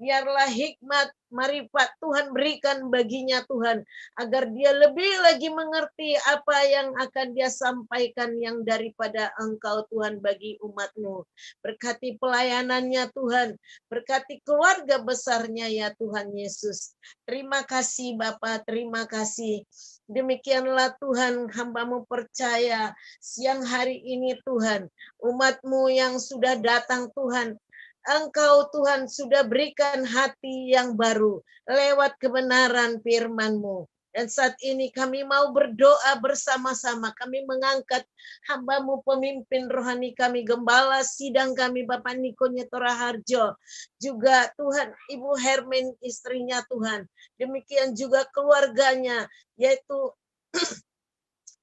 Biarlah hikmat, marifat Tuhan berikan baginya Tuhan, agar dia lebih lagi mengerti apa yang akan dia sampaikan yang daripada Engkau Tuhan bagi umat-Mu. Berkati pelayanannya Tuhan, berkati keluarga besarnya ya Tuhan Yesus. Terima kasih Bapa, terima kasih. Demikianlah Tuhan, hamba-Mu percaya siang hari ini Tuhan, umat-Mu yang sudah datang Tuhan, Engkau Tuhan sudah berikan hati yang baru lewat kebenaran firman-Mu. Dan saat ini kami mau berdoa bersama-sama. Kami mengangkat hamba-Mu pemimpin rohani kami, gembala sidang kami Bapak Niko Nyetora Harjo. Juga Tuhan Ibu Hermin istrinya Tuhan. Demikian juga keluarganya, yaitu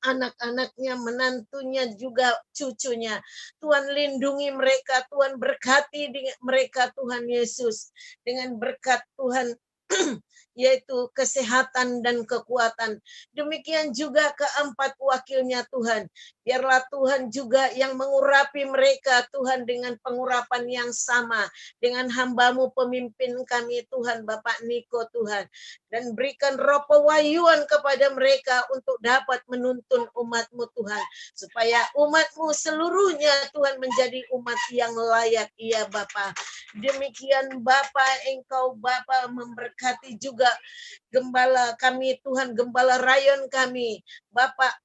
anak-anaknya, menantunya, juga cucunya. Tuhan lindungi mereka, Tuhan berkati mereka Tuhan Yesus. Dengan berkat Tuhan yaitu kesehatan dan kekuatan. Demikian juga keempat wakilnya Tuhan. Biarlah Tuhan juga yang mengurapi mereka Tuhan dengan pengurapan yang sama dengan hamba-Mu pemimpin kami Tuhan Bapak Niko Tuhan. Dan berikan roh pewahyuan kepada mereka untuk dapat menuntun umat-Mu Tuhan. Supaya umat-Mu seluruhnya Tuhan menjadi umat yang layak ya Bapa. Demikian Bapa, Engkau Bapa memberkati juga gembala kami Tuhan, gembala rayon kami Bapak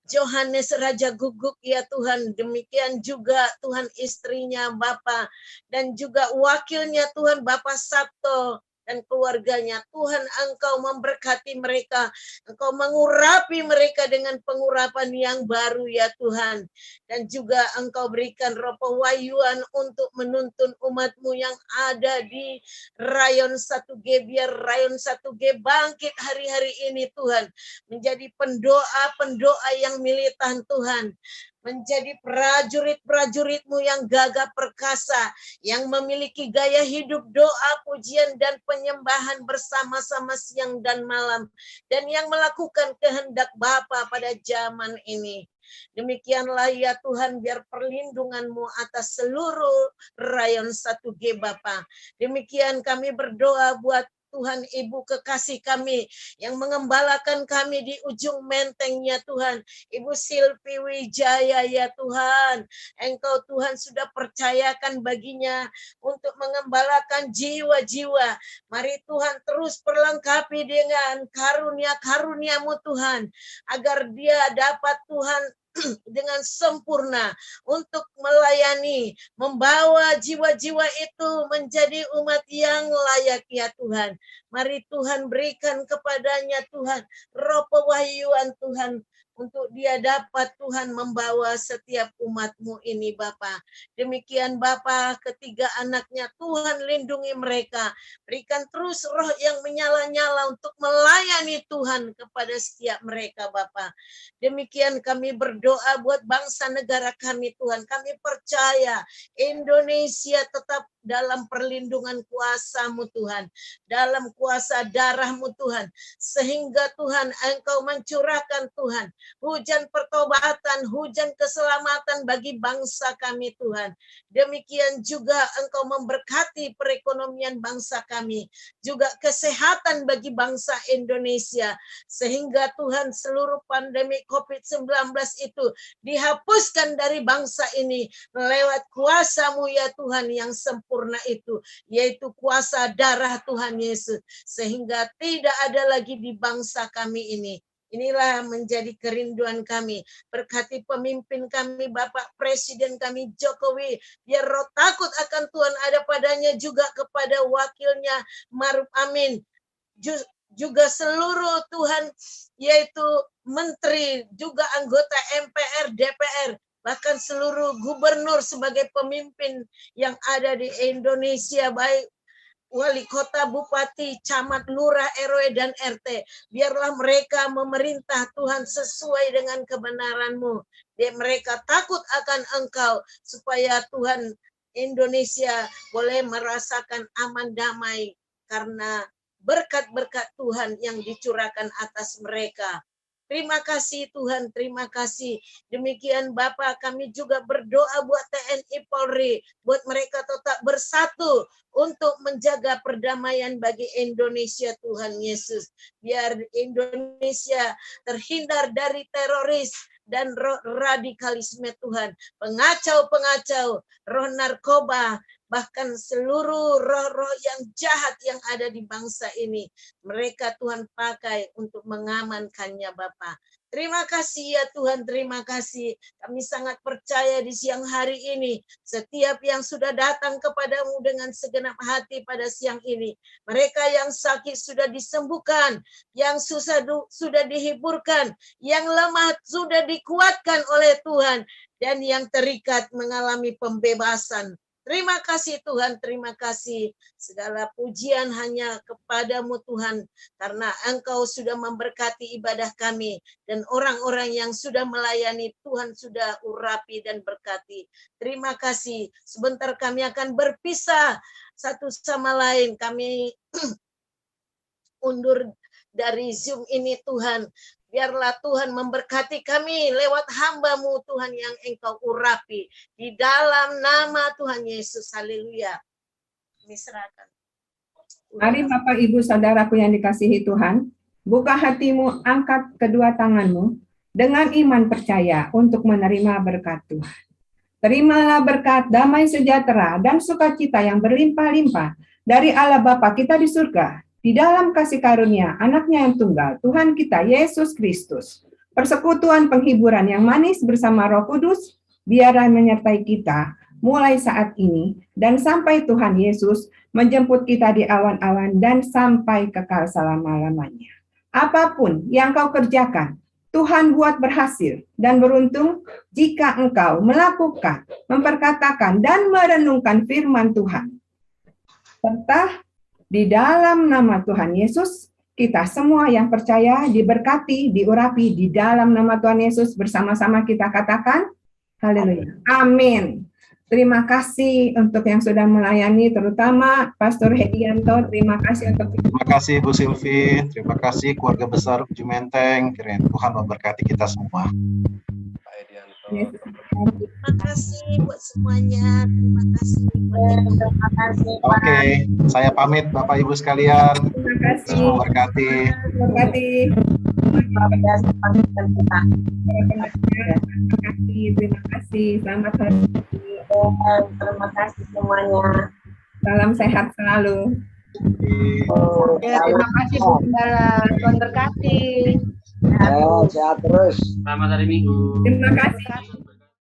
Johannes Raja Guguk ya Tuhan. Demikian juga Tuhan istrinya Bapak, dan juga wakilnya Tuhan Bapak Sabto dan keluarganya. Tuhan Engkau memberkati mereka, Engkau mengurapi mereka dengan pengurapan yang baru ya Tuhan. Dan juga Engkau berikan roh pewahyuan untuk menuntun umat-Mu yang ada di Rayon 1G, biar Rayon 1G bangkit hari-hari ini Tuhan, menjadi pendoa-pendoa yang militan Tuhan, menjadi prajurit-prajurit-Mu yang gagah perkasa, yang memiliki gaya hidup doa, pujian, dan penyembahan bersama-sama siang dan malam, dan yang melakukan kehendak Bapa pada zaman ini. Demikianlah ya Tuhan, biar perlindungan-Mu atas seluruh Rayon 1G Bapa. Demikian kami berdoa buat Tuhan Ibu kekasih kami yang mengembalakan kami di ujung mentengnya Tuhan, Ibu Silvi Wijaya ya Tuhan. Engkau Tuhan sudah percayakan baginya untuk mengembalakan jiwa-jiwa. Mari Tuhan terus perlengkapi dengan karunia-karunia-Mu Tuhan, agar dia dapat Tuhan dengan sempurna untuk melayani, membawa jiwa-jiwa itu menjadi umat yang layak ya Tuhan. Mari Tuhan berikan kepadanya Tuhan roh pewahyuan Tuhan untuk dia dapat Tuhan membawa setiap umat-Mu ini Bapa. Demikian Bapa, ketiga anaknya Tuhan lindungi mereka. Berikan terus roh yang menyala-nyala untuk melayani Tuhan kepada setiap mereka Bapa. Demikian kami berdoa buat bangsa negara kami Tuhan. Kami percaya Indonesia tetap dalam perlindungan kuasa-Mu Tuhan. Dalam kuasa darah-Mu Tuhan. Sehingga Tuhan Engkau mencurahkan Tuhan. Hujan pertobatan, hujan keselamatan bagi bangsa kami Tuhan. Demikian juga Engkau memberkati perekonomian bangsa kami. Juga kesehatan bagi bangsa Indonesia. Sehingga Tuhan seluruh pandemi COVID-19 itu dihapuskan dari bangsa ini. Lewat kuasa-Mu ya Tuhan yang sempurna itu. Yaitu kuasa darah Tuhan Yesus. Sehingga tidak ada lagi di bangsa kami ini. Inilah menjadi kerinduan kami. Berkati pemimpin kami, Bapak Presiden kami Jokowi. Biar roh takut akan Tuhan ada padanya juga kepada wakilnya Maruf Amin. Juga seluruh Tuhan, yaitu menteri, juga anggota MPR, DPR. Bahkan seluruh gubernur sebagai pemimpin yang ada di Indonesia, baik wali kota, bupati, camat, lurah, RW, dan RT. Biarlah mereka memerintah Tuhan sesuai dengan kebenaran-Mu. Biar mereka takut akan Engkau, supaya Tuhan Indonesia boleh merasakan aman damai, karena berkat-berkat Tuhan yang dicurahkan atas mereka. Terima kasih Tuhan, terima kasih. Demikian Bapak, kami juga berdoa buat TNI Polri, buat mereka tetap bersatu untuk menjaga perdamaian bagi Indonesia Tuhan Yesus. Biar Indonesia terhindar dari teroris dan radikalisme Tuhan. Pengacau-pengacau, roh narkoba, bahkan seluruh roh-roh yang jahat yang ada di bangsa ini. Mereka Tuhan pakai untuk mengamankannya Bapa. Terima kasih ya Tuhan, terima kasih. Kami sangat percaya di siang hari ini. Setiap yang sudah datang kepadamu dengan segenap hati pada siang ini. Mereka yang sakit sudah disembuhkan. Yang susah sudah dihiburkan. Yang lemah sudah dikuatkan oleh Tuhan. Dan yang terikat mengalami pembebasan. Terima kasih Tuhan, terima kasih. Segala pujian hanya kepadamu Tuhan. Karena Engkau sudah memberkati ibadah kami. Dan orang-orang yang sudah melayani Tuhan sudah urapi dan berkati. Terima kasih. Sebentar kami akan berpisah satu sama lain. Kami undur dari Zoom ini Tuhan. Biarlah Tuhan memberkati kami lewat hamba-Mu Tuhan yang Engkau urapi. Di dalam nama Tuhan Yesus. Haleluya. Kami serahkan. Mari Bapak Ibu Saudaraku yang dikasihi Tuhan, buka hatimu, angkat kedua tanganmu dengan iman percaya untuk menerima berkat Tuhan. Terimalah berkat damai sejahtera dan sukacita yang berlimpah-limpah dari Allah Bapa kita di surga. Di dalam kasih karunia anaknya yang tunggal, Tuhan kita Yesus Kristus, persekutuan penghiburan yang manis bersama Roh Kudus, biarlah menyertai kita mulai saat ini dan sampai Tuhan Yesus menjemput kita di awan-awan dan sampai kekal selama-lamanya. Apapun yang kau kerjakan, Tuhan buat berhasil dan beruntung jika engkau melakukan, memperkatakan, dan merenungkan firman Tuhan. Serta di dalam nama Tuhan Yesus, kita semua yang percaya diberkati, diurapi di dalam nama Tuhan Yesus. Bersama-sama kita katakan, haleluya. Amin. Terima kasih untuk yang sudah melayani, terutama Pastor Hedianto. Terima kasih untuk. Terima kasih Bu Silvi. Terima kasih keluarga besar Uji Menteng. Kiranya Tuhan memberkati kita semua. Terima kasih buat semuanya. Terima kasih. Terima kasih. Oke, saya pamit Bapak Ibu sekalian. Terima kasih. Memberkati. Terima kasih. Terima kasih. Selamat hari. Terima kasih semuanya. Salam sehat selalu. Terima kasih Bu Gembala. Tuhan berkati. Sehat terus. Selamat hari Minggu. Terima kasih.